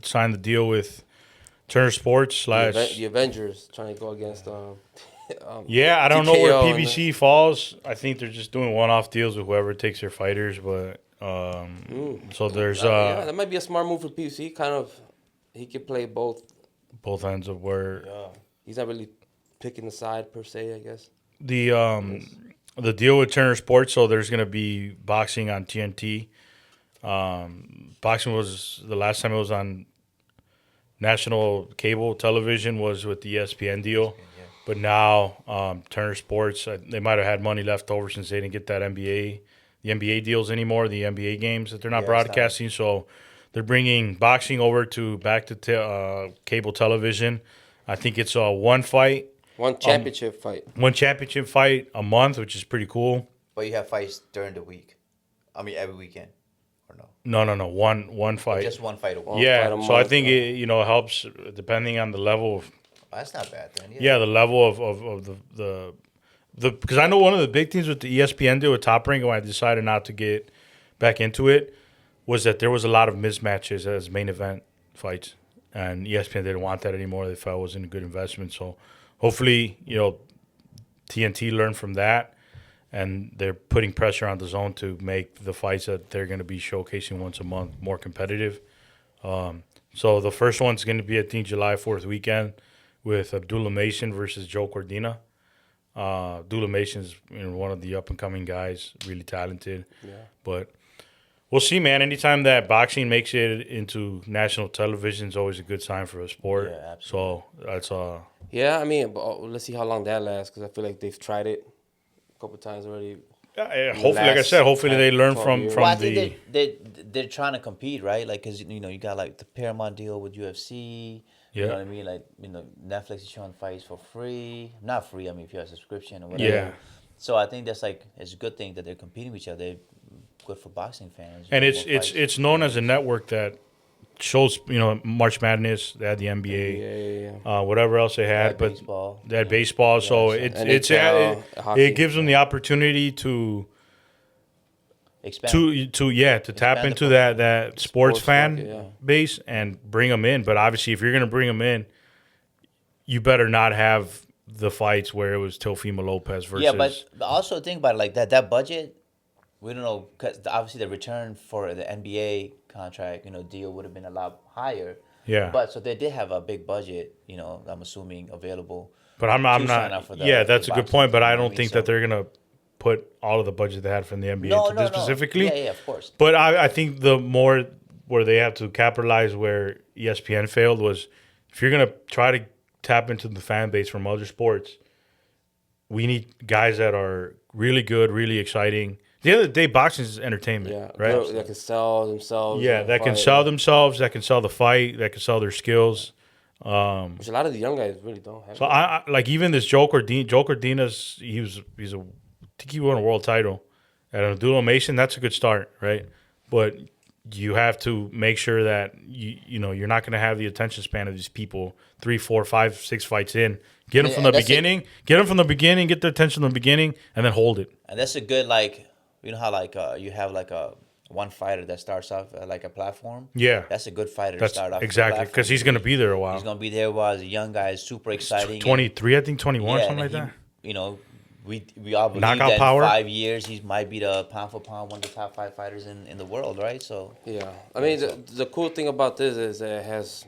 signed the deal with Turner Sports slash. the Avengers trying to go against. Yeah, I don't know where TKO and PBC falls. I think they're just doing one-off deals with whoever takes their fighters. But so there's yeah, that might be a smart move for PBC. Kind of, he could play both. both ends of where He's not really picking the side per se, I guess. the deal with Turner Sports. So there's gonna be boxing on TNT. Boxing was the last time it was on national cable television was with the ESPN deal. But now Turner Sports, they might have had money left over since they didn't get that the NBA deals anymore, the NBA games that they're not broadcasting. So they're bringing boxing over back to cable television. I think it's one fight. One championship fight. One championship fight a month, which is pretty cool. But you have fights during the week. I mean, every weekend, or no? No. One fight. Just one fight a week. Yeah, fight a so I month, think it helps depending on the level of That's not bad then. yeah the level of the because I know one of the big things with the ESPN deal with Top Rank when I decided not to get back into it was that there was a lot of mismatches as main event fights, and ESPN didn't want that anymore. They felt it wasn't a good investment. So hopefully TNT learned from that, and they're putting pressure on the zone to make the fights that they're going to be showcasing once a month more competitive. So the first one's going to be, I think, July 4th weekend with Abdullah Mason versus Joe Cordina. Abdullah Mason is one of the up-and-coming guys, really talented. Yeah. But we'll see, man. Anytime that boxing makes it into national television is always a good sign for a sport. Yeah, absolutely. So that's Yeah, I mean, but let's see how long that lasts because I feel like they've tried it a couple times already. hopefully, like I said, hopefully they learn from Well, I the. think they're trying to compete, right? Like, cause you got like the Paramount deal with UFC. You know what I mean? Like, Netflix is showing fights for free. Not free. I mean, if you have a subscription or whatever. Yeah. So I think that's like it's a good thing that they're competing with each other. They're good for boxing fans. And it's known as a network that shows March Madness. They had the NBA, whatever else they had, but baseball. they had baseball. So it gives them the opportunity to Expand. to tap into that sports fan market, base and bring them in. But obviously, if you're going to bring them in, you better not have the fights where it was Teofimo Lopez versus. Yeah, but also think about it like that. That budget, we don't know, because obviously the return for the NBA contract, deal would have been a lot higher. Yeah. But so they did have a big budget, I'm assuming available. But I'm sign not. up for the- Yeah, for that's a good boxing, point. But you know I what I don't mean? think So- that they're gonna put all of the budget they had from the NBA into this specifically. Yeah, of course. But I think the more where they have to capitalize where ESPN failed was if you're gonna try to tap into the fan base from other sports, we need guys that are really good, really exciting. At the end of the day, boxing is entertainment, right? That can sell themselves. Yeah, that can sell themselves, that can sell the fight, that can sell their skills. Which a lot of the young guys really don't have. So I like even this Joe Cordina's he's a I think he won a world title at Abdullah Mason. That's a good start, right? But you have to make sure that you're not going to have the attention span of these people 3, 4, 5, 6 fights in. Get them from the beginning. Get them from the beginning. Get their attention from the beginning, and then hold it. And that's a good how you have like a one fighter that starts off like a platform. Yeah, that's a good fighter to start off. Exactly, because he's going to be there a while. He's going to be there a while. As a young guy, is super exciting. 23, I think 21, something like that. We all believe Knockout that power. in 5 years he might be the pound for pound one of the top 5 fighters in the world, right? So yeah, I mean the cool thing about this is that it has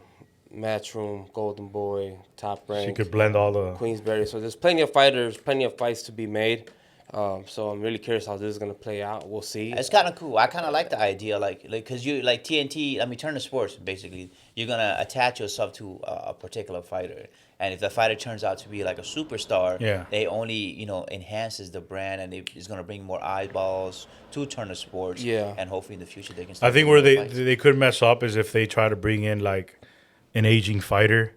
Matchroom, Golden Boy, Top Rank. So you could blend all the Queensberry. So there's plenty of fighters, plenty of fights to be made. So I'm really curious how this is gonna play out. We'll see. it's kind of cool. I kind of like the idea, because you like TNT. I mean, Turner Sports. Basically, you're gonna attach yourself to a particular fighter, and if the fighter turns out to be like a superstar, they only enhances the brand, and it's gonna bring more eyeballs to Turner Sports. Yeah, and hopefully in the future they can. Start I think where they could mess up is if they try to bring in like an aging fighter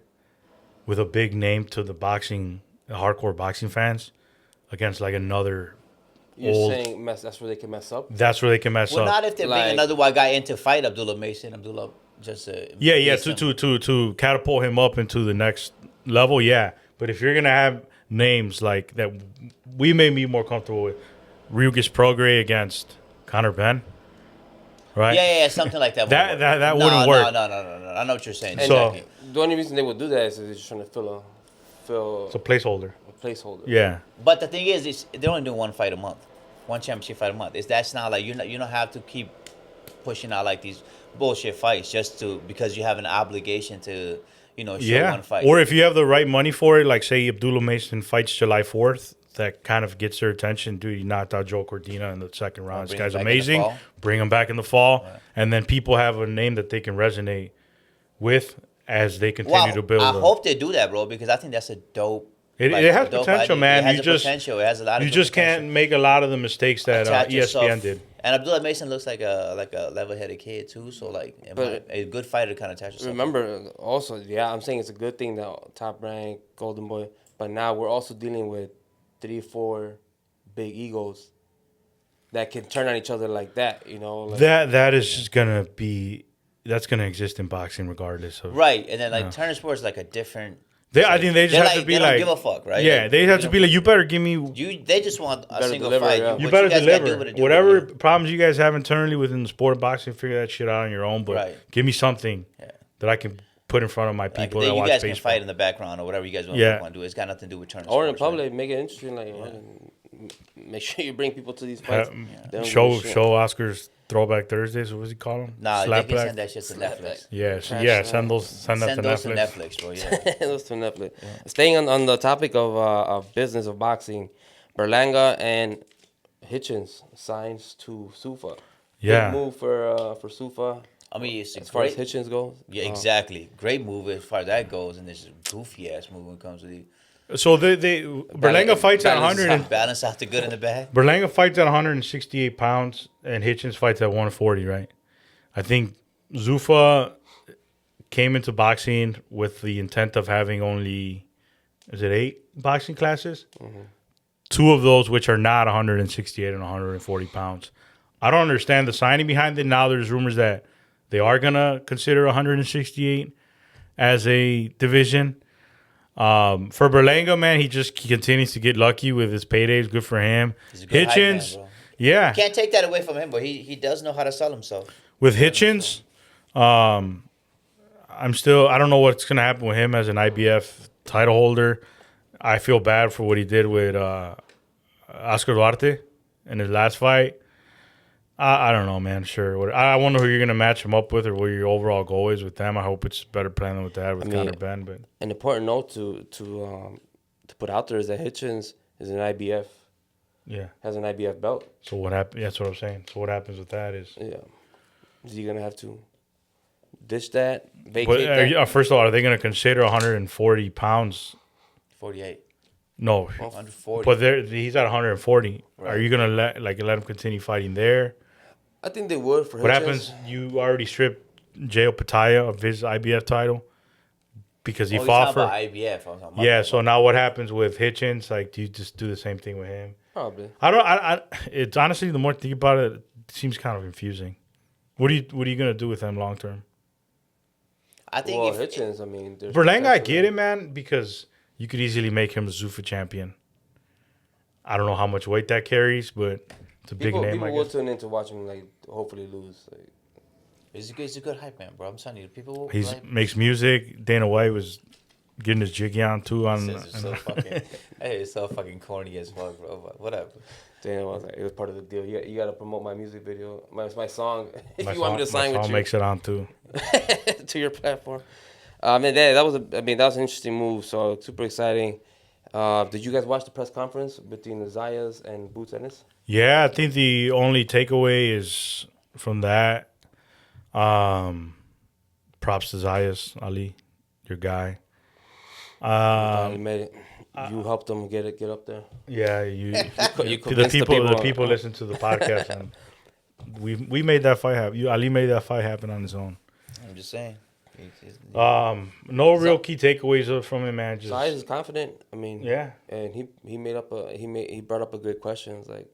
with a big name to the hardcore boxing fans. Against like another You're saying that's where they can mess up? That's where they can mess up. Well, not if they bring another white guy in to fight Abdullah Mason. Abdullah just to catapult him up into the next level, yeah. But if you're gonna have names like that we may be more comfortable with. Rugis Prograis against Conor Benn, right? Yeah, something like that. That No, wouldn't work. No. I know what you're saying. And So- Exactly. the only reason they would do that is they're just trying to fill It's a placeholder. a placeholder. Yeah. But the thing is they're only doing one fight a month, one championship fight a month. That's not like you don't have to keep pushing out like these bullshit fights just because you have an obligation to show one fight. Or if you have the right money for it, like say Abdullah Mason fights July 4th, that kind of gets their attention. Dude, he knocked out Joe Cordina in the second round. This Bring him guy's back in the amazing. fall. Bring him back in the fall. Right. And then people have a name that they can resonate with as they continue to build. I hope they do that, bro, because I think that's a dope. It like, has a dope potential, idea. man. It has You a just potential. It has a lot of you good just potential. can't make a lot of the mistakes that Attach ESPN yourself- did. And Abdullah Mason looks like a level-headed kid too, so like a good fighter to kind of attach yourself. Remember, also, yeah, I'm saying it's a good thing that Top Rank, Golden Boy, but now we're also dealing with 3-4 big egos that can turn on each other like that. Like, That is just that's gonna exist in boxing regardless of Right, and then like Turner Sports is like a different. I think they just have to be they like, don't give a fuck, right? yeah, Like, they have to be like, you better give me, They just want a better single deliver, fight. yeah. you What better guys gotta do deliver. with it, do Whatever it. problems you guys have internally within the sport of boxing, figure that shit out on your own. But Right. give me something that I can put in front of my Like, people then that you watch guys can baseball. fight in the background or whatever you guys want Yeah. to do. It's got nothing to do with Turner or in Sports, right? public, make it interesting. Like, make sure you bring people to these Ha- fights. They don't show give a shit. show Oscar's Throwback Thursdays. What was he call them? Nah, they can Slapback? send that shit to Netflix. Yeah, Trash, send that Send to those to Netflix. Netflix, bro. Yeah. Those to Netflix. Staying on the topic of business of boxing, Berlanga and Hitchens signs to Sufa. Yeah. Big move for Sufa I mean, it's a as far as great. Hitchens goes. Yeah, exactly. Great move as far as that goes, and this goofy ass move when it comes to the So Berlanga fights at balance 100. And, balance out the good and the bad. Berlanga fights at 168 pounds, and Hitchens fights at 140. Right. I think Zuffa came into boxing with the intent of having only, is it 8 boxing classes? Mm-hmm. 2 of those which are not 168 and 140 pounds. I don't understand the signing behind it. Now there's rumors that they are going to consider 168 as a division. For Berlanga, man, he continues to get lucky with his paydays. Good for him. He's a good hype man, Hitchens, bro. yeah. Can't take that away from him, but he does know how to sell himself. With Hitchens, I don't know what's going to happen with him as an IBF title holder. I feel bad for what he did with Oscar Duarte in his last fight. I don't know, man. Sure. I wonder who you're going to match him up with or what your overall goal is with them. I hope it's better plan than what they had with Conor Benn. But An important note to put out there is that Hitchens is an IBF, has an IBF belt. So what happened? That's what I'm saying. So what happens with that is. Yeah. Is he gonna have to ditch that? Vacate that? First of all, are they going to consider 140 pounds? 48. No, 140. but he's at 140. Right. Are you going to let him continue fighting there? I think they would for What Hitchens. happens? You already stripped Jao Pataya of his IBF title because he fought for. IBF. Yeah. So now what happens with Hitchens? Like, do you just do the same thing with him? Probably. I don't. It's honestly, the more I think about it, it seems kind of confusing. What are you gonna do with him long term? I think Well, Hitchens, I mean, there's Berlanga, I potential get there. it, man, because you could easily make him a Zuffa champion. I don't know how much weight that carries, but it's a big name. People I will guess. tune in to watch him, like, hopefully lose. Like, he's a good hype man, bro. I'm telling you, people will He like, makes music. Dana White was getting his jiggy on too. it's so fucking, hey, it's so fucking corny as fuck, bro. But whatever. Dana was like, it was part of the deal. You got to promote my music video, my song. If my you want me to sign song with you makes it on too. to your platform. And that was an interesting move. So super exciting. Did you guys watch the press conference between the Zayas and Boots Ennis? Yeah, I think the only takeaway is from that. Props to Zayas Ali, your guy. You made it. You helped them get up there. Yeah, you You the convinced people listen to the podcast, and we made that fight happen. Ali made that fight happen on his own. I'm just saying. No real key takeaways from him, man. Just Zayas is confident. I mean, yeah. And he brought up a great question. It's like,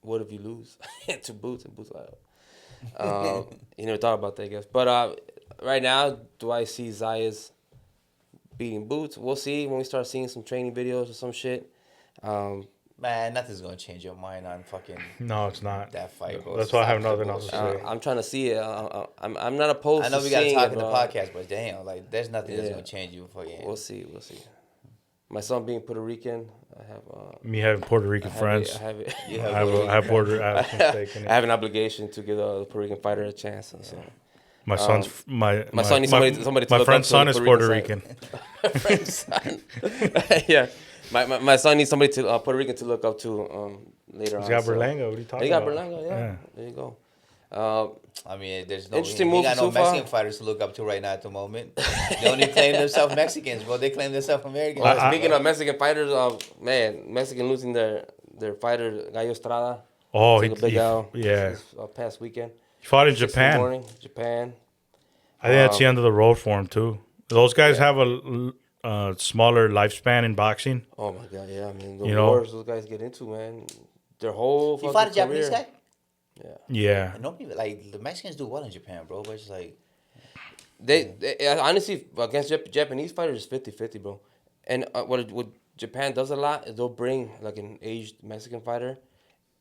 what if you lose to Boots? And Boots like, he never thought about that, I guess. But right now, do I see Zayas beating boots. We'll see when we start seeing some training videos or some shit. Man, nothing's gonna change your mind on fucking No, it's not. that fight, bro. That's why I have Stop the nothing else to bullshit. say. I'm trying to see it. I'm not opposed I know to we gotta seeing talk it, in the bro. podcast, but damn, like, there's nothing that's Yeah. gonna change you. Fucking. We'll see. My son being Puerto Rican, I have. Me having Puerto Rican friends. I have it. You I have have Puerto I have some stake in I it. have an obligation to give the Puerto Rican fighter a chance. So. My son's my son needs somebody to my look up friend's to son the is Puerto Puerto Rican Rican. Friend's son. Yeah, my son needs somebody to Puerto Rican to look up to later He's on. got so. Berlanga. What are you talking He got about? Berlanga, yeah. Yeah. There you go. I mean, there's no Interesting he move got for no Sufa. Mexican fighters to look up to right now at the moment. They only claim themselves Mexicans, bro. They claim themselves Americans. Speaking of Mexican fighters, man, Mexican losing their fighter Gallo Estrada. Oh, Took a big L yeah. this past weekend. He fought in 6 in the Japan. morning, Japan. I think that's the end of the road for him too. Those guys have a smaller lifespan in boxing. Oh my god, yeah. I mean, the You know- wars those guys get into, man. Their whole He fucking fought a Japanese career. guy. Yeah. And nobody like the Mexicans do well in Japan, bro. But it's like They honestly against Japanese fighters it's 50-50, bro. And what Japan does a lot is they'll bring like an aged Mexican fighter,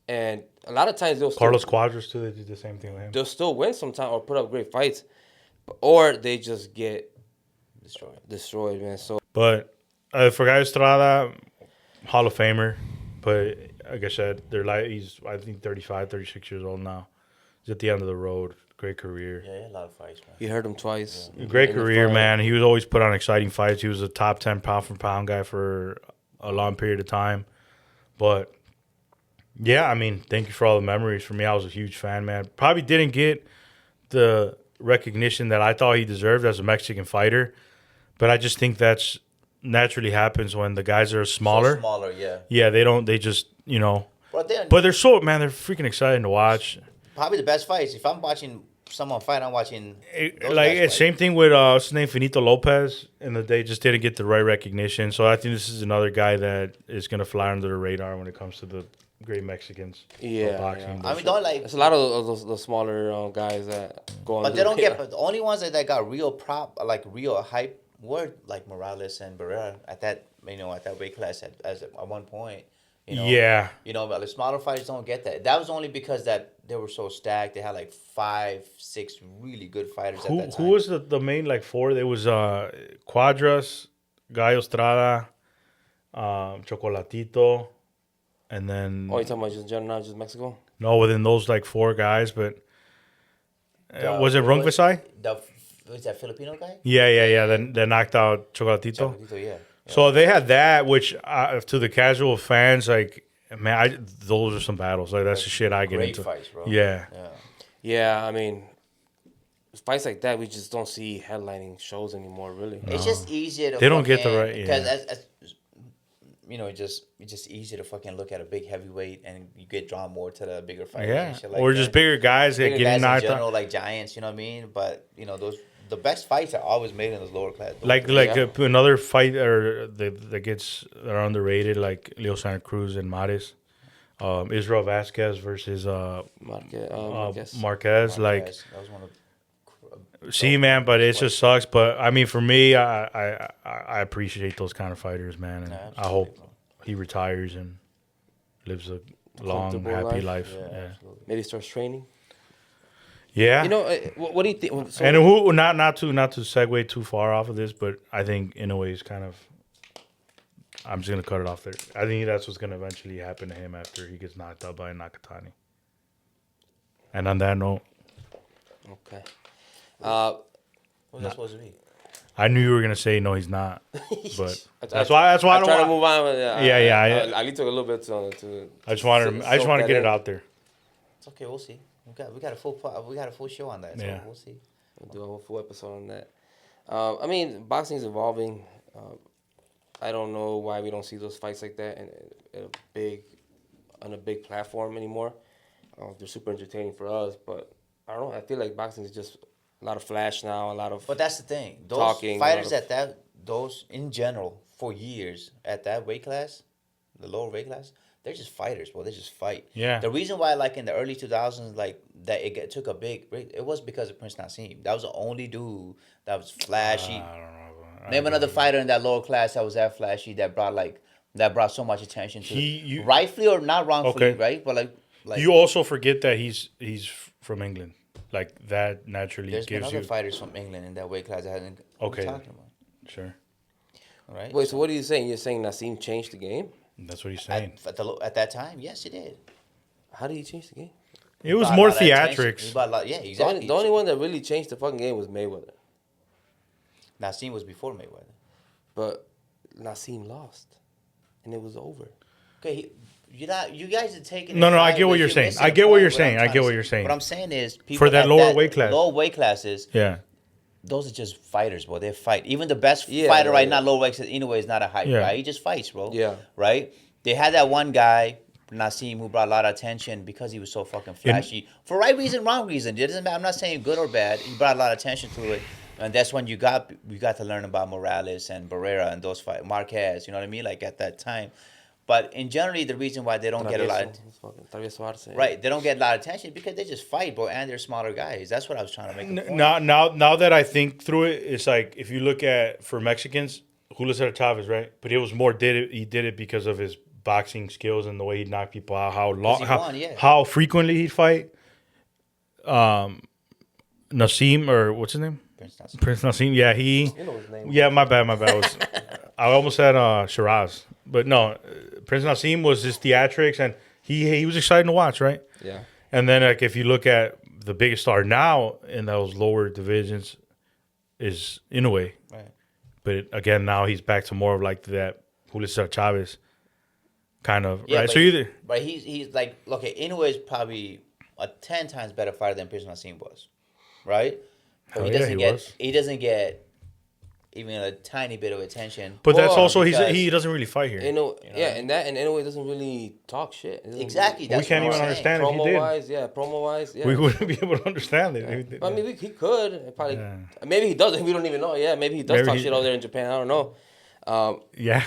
and a lot of times Carlos Cuadras too. They did the same thing with him. they'll still win sometimes or put up great fights, or they just get destroyed, man. So But for Gallo Estrada, Hall of Famer. But like I said, he's I think 35, 36 years old now. He's at the end of the road. Great career. yeah, he had a lot of fights, man. you heard him twice. Great in the career, fight. man. He was always put on exciting fights. He was a top 10 pound for pound guy for a long period of time. But yeah, I mean, thank you for all the memories. For me, I was a huge fan, man. Probably didn't get the recognition that I thought he deserved as a Mexican fighter. But I just think that's naturally happens when the guys are smaller. So smaller, yeah. Yeah, they just, But but they're they're freaking exciting to watch. probably the best fights. If I'm watching someone fight, I'm watching those Like guys it's fight. same thing with what's his name, Finito Lopez, and they just didn't get the right recognition. So I think this is another guy that is gonna fly under the radar when it comes to the great Mexicans. Yeah, of boxing. yeah. I mean, don't like. There's a lot of those smaller guys that go on. But they don't get. But the only ones that got real real hype were like Morales and Barrera at that weight class at one point. Yeah. But the smaller fighters don't get that. That was only because that they were so stacked. They had like 5, 6 really good fighters at that time. Who was the main four? There was Cuadras, Gallo Estrada, Chocolatito, and then Oh, you talking about just general, not just Mexico? no, within those four guys, but was it Rungvisai? Was that Filipino guy? Yeah. Then they knocked out Chocolatito. Chocolatito, yeah. So they had that, which to the casual fans, man, those are some battles. Like that's the shit I get Great into. fights, bro. Yeah. Yeah, I mean, fights like that we just don't see headlining shows anymore. Really, It's just easier to. They don't get the right- because yeah. it's just easier to fucking look at a big heavyweight and you get drawn more to the bigger fighters. Yeah, and shit like or that. just bigger guys that Bigger getting guys in knocked general, out. like giants. You know what I mean? But the best fights are always made in those lower class. Another fight that gets that are underrated, like Leo Santa Cruz and Mares, Israel Vasquez versus Marquez. Like, that was one of. see, man, but it just sucks. But I mean, for me, I appreciate those kind of fighters, man, and Yeah, I absolutely, hope bro. he retires and lives a long, Comfortable happy life. life. Yeah. maybe starts training. Yeah. You know, what do you think? So, And who not to segue too far off of this, but I think in a way is kind of. I'm just gonna cut it off there. I think that's what's gonna eventually happen to him after he gets knocked out by Nakatani. And on that note, okay. What's that supposed to be? I knew you were gonna say no, he's not. But I that's why I try to don't. move on. But Yeah. I took a little bit to. I just wanted to get it out there. It's okay. We'll see. We got a full show on that. So Yeah. we'll see. We'll do a whole full episode on that. I mean, boxing is evolving. I don't know why we don't see those fights like that on a big platform anymore. They're super entertaining for us, but I don't know. I feel like boxing is just a lot of flash now, a lot of. But that's the thing. Those Talking, fighters a lot of- those in general for years at that weight class, the lower weight class, they're just fighters, bro. They just fight. Yeah. The reason why, like in the early 2000s, like that took a big break, it was because of Prince Nassim. That was the only dude that was flashy. I don't know. Name another fighter in that lower class that was that flashy that brought so much attention to it. Rightfully or not wrongfully, Okay. right? But like You also forget that he's from England. Like that naturally there's been gives other you. fighters from England in that weight class that hasn't. What are Okay. you talking about? Sure. All right. Wait, so what are you saying? You're saying Nassim changed the game? That's what he's saying. At that time, yes, he did. How did he change the game? It was Brought a more lot of attention. theatrics. He brought a lot, yeah, exactly. The only one that really changed the fucking game was Mayweather. Nassim was before Mayweather. But Nassim lost. And it was over. Okay, you guys are taking. No, I get what you're saying. I get what you're saying. I get what you're saying. What I'm saying is, people For that at lower weight class. lower weight classes, Yeah. those are just fighters, bro. They fight. Even the best fighter right now, lower weight class, anyway, is not a hype guy. He just fights, bro. Yeah. Right? They had that one guy, Nassim, who brought a lot of attention because he was so fucking flashy. For right reason, wrong reason. It doesn't matter. I'm not saying good or bad. He brought a lot of attention to it. And that's when you got to learn about Morales and Barrera and those fights. Marquez, you know what I mean? Like at that time. But in generally, the reason why they don't get a lot of right, they don't get a lot of attention because they just fight, bro, and they're smaller guys. That's what I was trying to make. A point. Now that I think through it, it's like if you look at for Mexicans, Julio Cesar Chavez, right? But it was more he did it because of his boxing skills and the way he'd knock people out, how frequently he'd fight. Nassim, or what's his name? Prince Nassim. Yeah, You know his name. Yeah, my bad. I almost said Shiraz, but no. Prince Nassim was his theatrics, and he was exciting to watch, right? Yeah. And then like if you look at the biggest star now in those lower divisions is Inoue. Right. But again, now he's back to more of like that Julio Cesar Chavez kind of, Yeah, right? But he's like, okay, Inoue is probably a 10 times better fighter than Prince Nassim was, right? But he doesn't get even a tiny bit of attention. But that's also he doesn't really fight here. And Inoue doesn't really talk shit. Exactly. We can't even understand if he did. Promo-wise, yeah. We wouldn't be able to understand it. I mean, he could. Probably. Yeah. Maybe he doesn't. We don't even know. Yeah, maybe he does talk shit over there in Japan. I don't know. Yeah.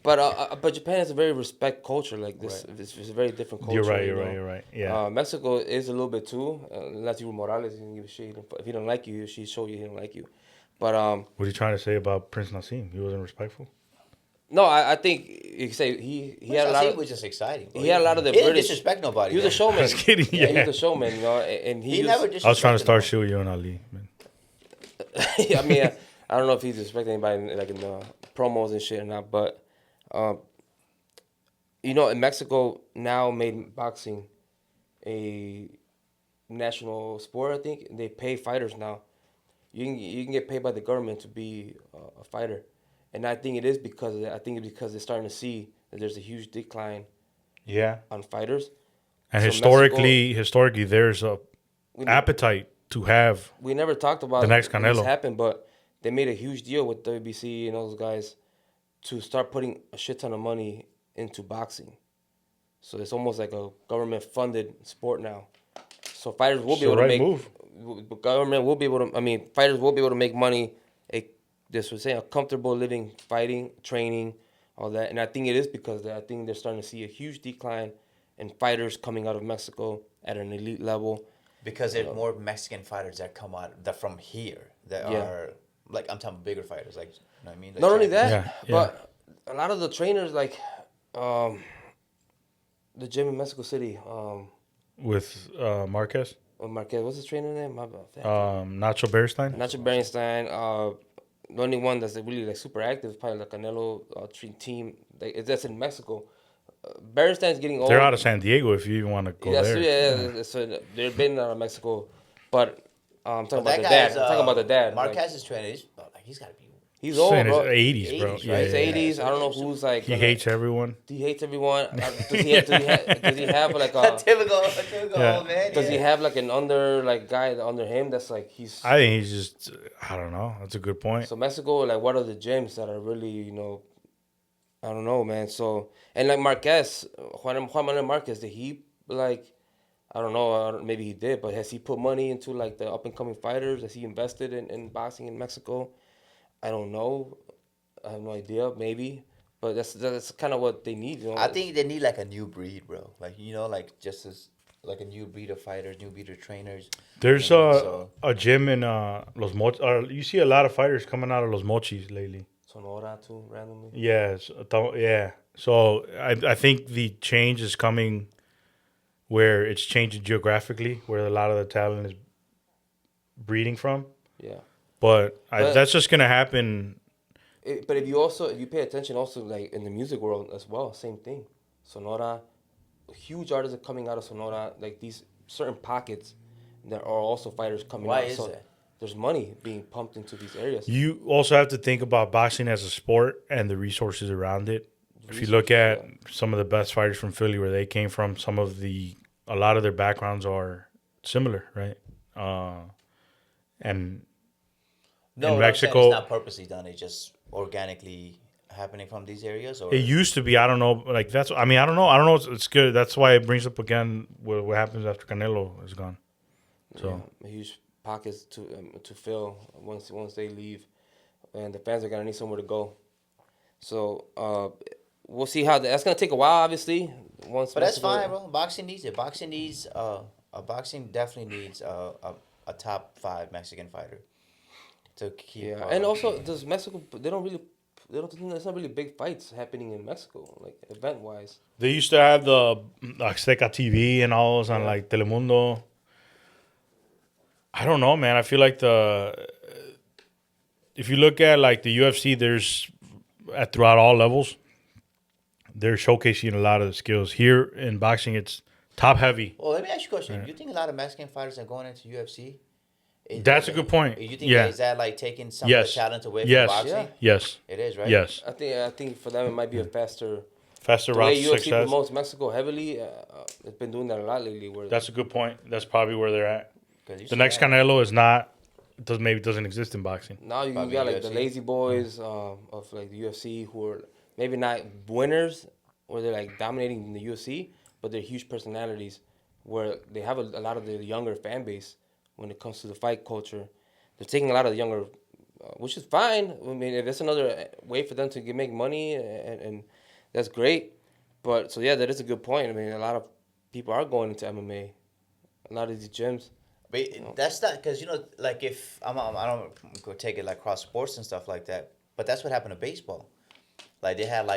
but Japan has a very respect culture. Like this, right. It's a very different culture. You're right. Yeah. Mexico is a little bit too. Unless you were Morales, he didn't give a shit. If he don't like you, he show you he don't like you. But what are you trying to say about Prince Nassim? He wasn't respectful. No, I think you could say he had a lot. He was just exciting. He had a lot of the British. British. Didn't disrespect nobody. He was a showman. I was kidding. Yeah, he was a showman. You know, and he never. I was trying to start shit with you and Ali, man. I mean, I don't know if he disrespected anybody like in the promos and shit or not, but you know, in Mexico now made boxing a national sport. I think they pay fighters now. You can get paid by the government to be a fighter, and I think it is because of that. I think it's because they're starting to see that there's a huge decline. Yeah. On fighters. And so historically, there's a appetite to have. We never talked about the next when Canelo. This happened, but they made a huge deal with WBC and those guys to start putting a shit ton of money into boxing. So it's almost like a government-funded sport now. So fighters will be able to make. Government will be able to. I mean, fighters will be able to make money. A comfortable living, fighting, training, all that. And I think it is because I think they're starting to see a huge decline in fighters coming out of Mexico at an elite level. Because there are more Mexican fighters that come out that from here that are like I'm talking bigger fighters, like you know what I mean. Like not only that, but a lot of the trainers like the gym in Mexico City. With Marquez. Marquez, what's his trainer name? Nacho Beristain. Nacho Beristain. The only one that's really like super active is probably the Canelo team. That's in Mexico. Beristain's getting old. They're out of San Diego if you even want to go there. Yeah. So they've been out of Mexico, but I'm talking about the dad. I'm talking about the dad. Marquez's trainer, he's got to be. He's old, bro. He's 80s, bro. Yeah, he's 80s. I don't know who's like. He hates everyone. He hates everyone. Does he have like a typical old man? Does he have like an guy under him that's like he's? I think he's just. I don't know. That's a good point. So Mexico, like, what are the gyms that are really, I don't know, man. So and like Marquez, Juan Manuel Marquez, did he like? I don't know. Maybe he did, but has he put money into like the up and coming fighters? Has he invested in boxing in Mexico? I don't know. I have no idea. Maybe, but that's kind of what they need. I think they need like a new breed, bro. Like like just as like a new breed of fighters, new breed of trainers. There's So a gym in Los Mochis. You see a lot of fighters coming out of Los Mochis lately. Sonora too, randomly. Yes, yeah. So I think the change is coming where it's changing geographically, where a lot of the talent is breeding from. Yeah. But But- that's just gonna happen. But if you pay attention also like in the music world as well, same thing. Sonora, huge artists are coming out of Sonora, like these certain pockets that are also fighters coming why out. is So that? there's money being pumped into these areas. You also have to think about boxing as a sport and the resources around it. If you look at some of the best fighters from Philly, where they came from, a lot of their backgrounds are similar, right? And No, in what I'm saying, Mexico- it's not purposely done. It's just organically happening from these areas. Or it used to be. I don't know. Like that's. I mean, I don't know. I don't know. It's good. That's why it brings up again what happens after Canelo is gone. So Huge pockets to fill once they leave, and the fans are gonna need somewhere to go. So we'll see how that's gonna take a while, obviously. Once, But that's Mexico- fine, bro. Boxing needs it. Boxing definitely needs a top 5 Mexican fighter to keep. Yeah, and also does Mexico? They don't. There's not really big fights happening in Mexico, like event wise. they used to have the Azteca TV and all those on like Telemundo. I don't know, man. I feel like if you look at like the UFC, there's throughout all levels, they're showcasing a lot of the skills. Here in boxing, it's top heavy. Well, let me ask you a question. Do you think a lot of Mexican fighters are going into UFC? That's a good point. You think Yeah. is that like taking some Yes. of the talent away Yes. from boxing? Yeah. Yes. It is, right? Yes. I think for them it might be a faster. Faster The route way to UFC success. promotes Mexico heavily, it's been doing that a lot lately. Where That's a good point. That's probably where they're at. 'Cause you The see next that. Canelo is not. Doesn't exist in boxing. now you Probably got like the UFC. lazy boys of like the UFC who are maybe not winners or they're like dominating the UFC, but they're huge personalities where they have a lot of the younger fan base when it comes to the fight culture. They're taking a lot of the younger, which is fine. I mean, if it's another way for them to make money, and that's great. But so yeah, that is a good point. I mean, a lot of people are going into MMA. A lot of these gyms. But that's not because like if I don't go take it like cross sports and stuff like that. But that's what happened to baseball. Like they had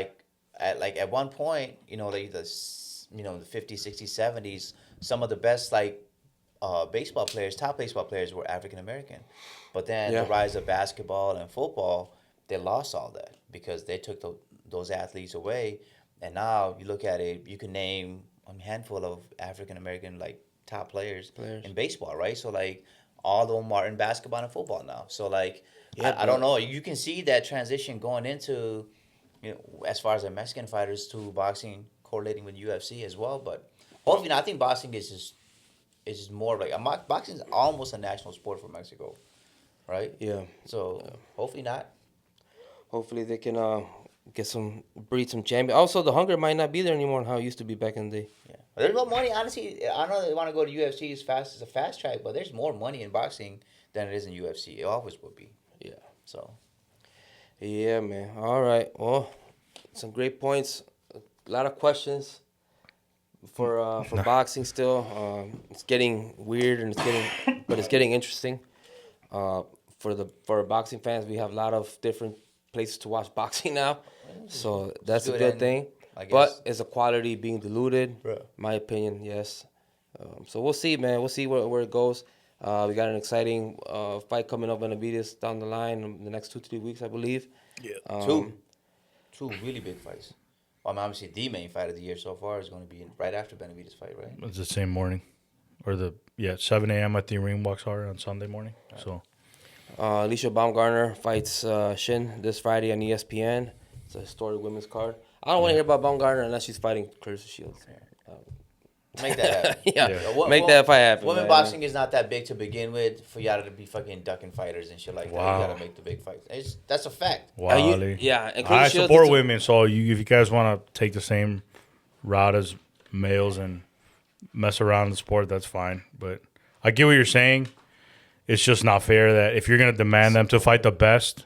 at one point, like the 50s, 60s, 70s, some of the best top baseball players were African American. But then Yeah. the rise of basketball and football, they lost all that because they took those athletes away. And now you look at it, you can name a handful of African American top players in baseball, right? So all of them are in basketball and football now. So I don't know. You can see that transition going into, as far as the Mexican fighters to boxing correlating with UFC as well. But hopefully, I think boxing is just more boxing is almost a national sport for Mexico, right? Yeah. So hopefully not. Hopefully they can breed some champions. Also, the hunger might not be there anymore how it used to be back in the day. Yeah. There's more money, honestly. I know they want to go to UFC as fast as a fast track, but there's more money in boxing than it is in UFC. It always will be. Yeah. So. Yeah, man. All right. Well, some great points. A lot of questions for boxing still. It's getting weird and it's getting interesting. For boxing fans, we have a lot of different places to watch boxing now, so that's a good thing. But is the quality being diluted? Right. My opinion, yes. So we'll see, man. We'll see where it goes. We got an exciting fight coming up in Benavides down the line in the next 2-3 weeks, I believe. Yeah. Two really big fights. Well, I mean, obviously, the main fight of the year so far is going to be right after Benavides' fight, right? It's the same morning, or 7 a.m. at the Ring Boxar on Sunday morning. Right. So. Alicia Baumgartner fights Shin this Friday on ESPN. It's a historic women's card. I don't want to hear about Baumgartner unless she's fighting Clarissa Shields. Make that happen. Make that fight happen. Women boxing is not that big to begin with for y'all to be fucking ducking fighters and shit like that. You gotta make the big fights. That's a fact. Wow. And I support women, so if you guys want to take the same route as males and mess around in the sport, that's fine. But I get what you're saying. It's just not fair that if you're gonna demand them to fight the best,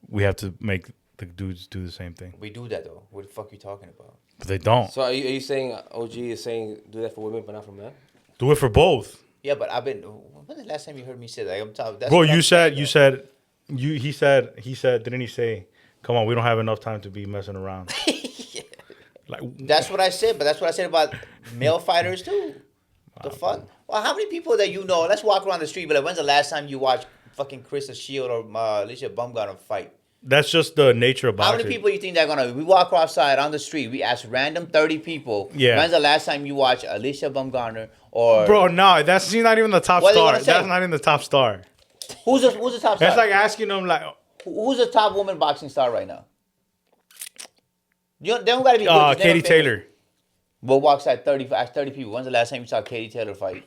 we have to make the dudes do the same thing. We do that though. What the fuck you talking about? But they don't. So are you saying OG is saying do that for women but not for men? Do it for both. Yeah, but I've been. When was the last time you heard me say that? I'm talking. That's Bro, what I'm saying, he said, didn't he say, come on, we don't have enough time to be messing around. Yeah. Like, That's what I said, but that's what I said about male fighters too. The fuck? Well, how many people that you know? Let's walk around the street. But like, when's the last time you watched fucking Chris Shield or Alicia Baumgartner fight? that's just the nature of boxing. How many people you think they're gonna? We walk outside on the street. We ask random 30 people. Yeah. When's the last time you watched Alicia Baumgartner or? Bro, no, that's not even the top What are they star. gonna say? That's not even the top star. Who's the top star? That's like asking them, like, Who's the top woman boxing star right now? They don't gotta be good. Just name Katie a famous- Taylor. We'll walk outside 30 people. When's the last time you saw Katie Taylor fight?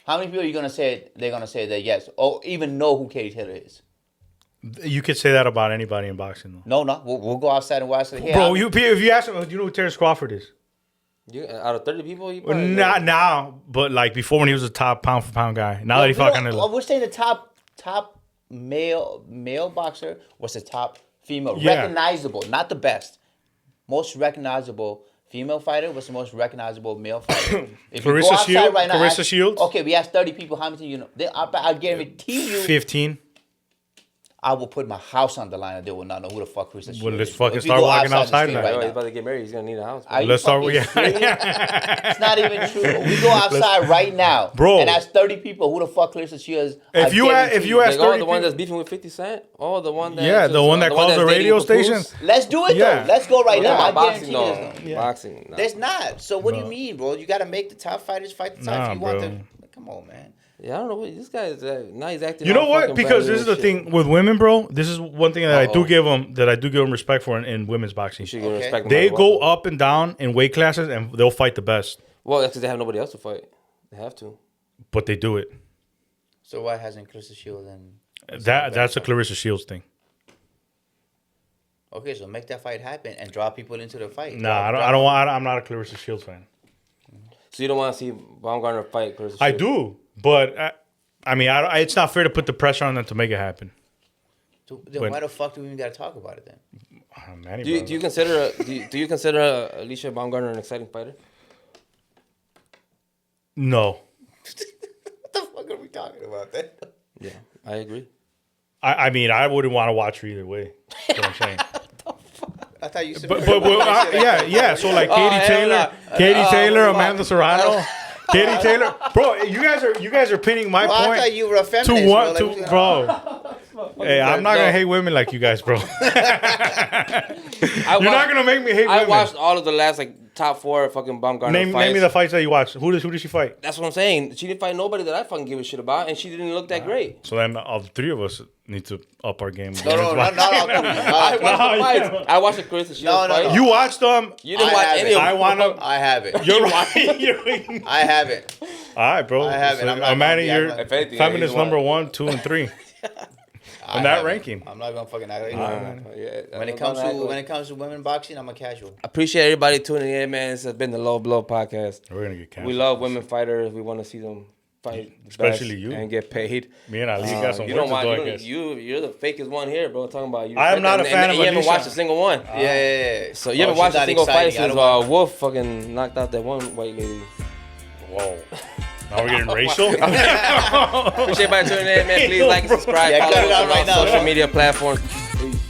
How many people are you gonna say they're gonna say that yes, or even know who Katie Taylor is? You could say that about anybody in boxing, though. No, we'll go outside and watch it. Hey, Bro, if you ask him, do you know who Terrence Crawford is? Out of 30 people, you Well, probably not now, but like before when he was a top pound for pound guy. Now that he fought Canelo. We're saying the top male boxer was the top female, Yeah. recognizable, not the best, most recognizable female fighter was the most recognizable male fighter. If you go Clarissa outside Shields? right now, Clarissa ask- Shields? Okay, we asked 30 people. How many do you know? I guarantee you. 15. I will put my house on the line and they will not know who the fuck Chris Shields Well, let's is. fucking If you start go walking the outside street now. Right Right he's now. about to get married. He's gonna need a house. Are you Let's start fucking with serious? It's not even true. We go outside right now, Bro. and ask 30 people who the fuck Clarissa Shields. If you ask Like, 30 the one people- that's beefing with 50 Cent? Oh, the one that... Yeah, the one that calls that's the dating radio Papoose? stations. Let's do it Yeah. though. Let's go right We're now. I talking about boxing, guarantee though. there's no. Boxing. Nah. There's not. So what do No. you mean, bro? You got to make the top fighters fight the top. Nah, if you want bro. to, come on, man. Yeah, I don't know. This guy is... now he's acting... You know all what? fucking Because brand this is new the and shit. thing with women, bro. This is one thing that I Uh-oh. do give them respect for in women's boxing. You should give Okay. respect no They matter go what. up and down in weight classes and they'll fight the best, Well, that's because they have nobody else to fight. They have to. but they do it. So why hasn't Clarissa Shields and That's a Clarissa Shields thing. Okay, so make that fight happen and draw people into the fight. Nah, I don't want. I'm not a Clarissa Shields fan. So you don't want to see Baumgartner fight Clarissa I Shields? do, but I mean, it's not fair to put the pressure on them to make it happen. Then When- why the fuck do we even got to talk about it then? Oh, Manny, Do you brother. consider do you consider Alicia Baumgartner an exciting fighter? No, What the fuck are we talking about then? Yeah, I agree. I mean, I wouldn't want to watch her either way. That's what I'm saying. I thought you said. Yeah. So like Katie hell Taylor, no. Katie Taylor, fuck. Amanda Serrano, Katie Taylor, bro. You guys are pinning my Well, I point thought you were a to feminist. one, bro. Like, bro. Hey, I'm not gonna hate women like you guys, bro. You're not gonna make me hate I women. watched all of the last top 4 fucking Baumgartner Name fights. me the fights that you watched. Who did she fight? That's what I'm saying. She didn't fight nobody that I fucking give a shit about, and she didn't look that great. So then, all the three of us need to up our game. No, not all three. I watched the fights. I watched the Clarissa Shields No. fight. You watched them. You didn't I watch haven't. any of them. I want to. I haven't. You're right. I haven't. All right, bro. I haven't. I'm not I'm mad gonna at be your acting If anything, feminist you want- number 1, 2, and 3 I on that haven't. ranking. I'm not gonna fucking act. Yeah, When it comes to women boxing, I'm a casual. I appreciate everybody tuning in, man. This has been the Low Blow podcast. We're gonna get canceled. We love women fighters. We want to see them fight, Especially best you. and get paid. Me and Ali got some You words don't to want do, I guess. you're the fakest one here, bro. Talking about you. I am not a fan of You haven't Alicia. watched a single one. Yeah. So you haven't watched she's a not single fight exciting. I since don't want- Wolf fucking knocked out that one white lady. Whoa. Now we're getting racial? Appreciate everybody tuning in, man. Please like and subscribe. Yeah, Follow cut it us out on right all now, social bro. media platforms. Peace.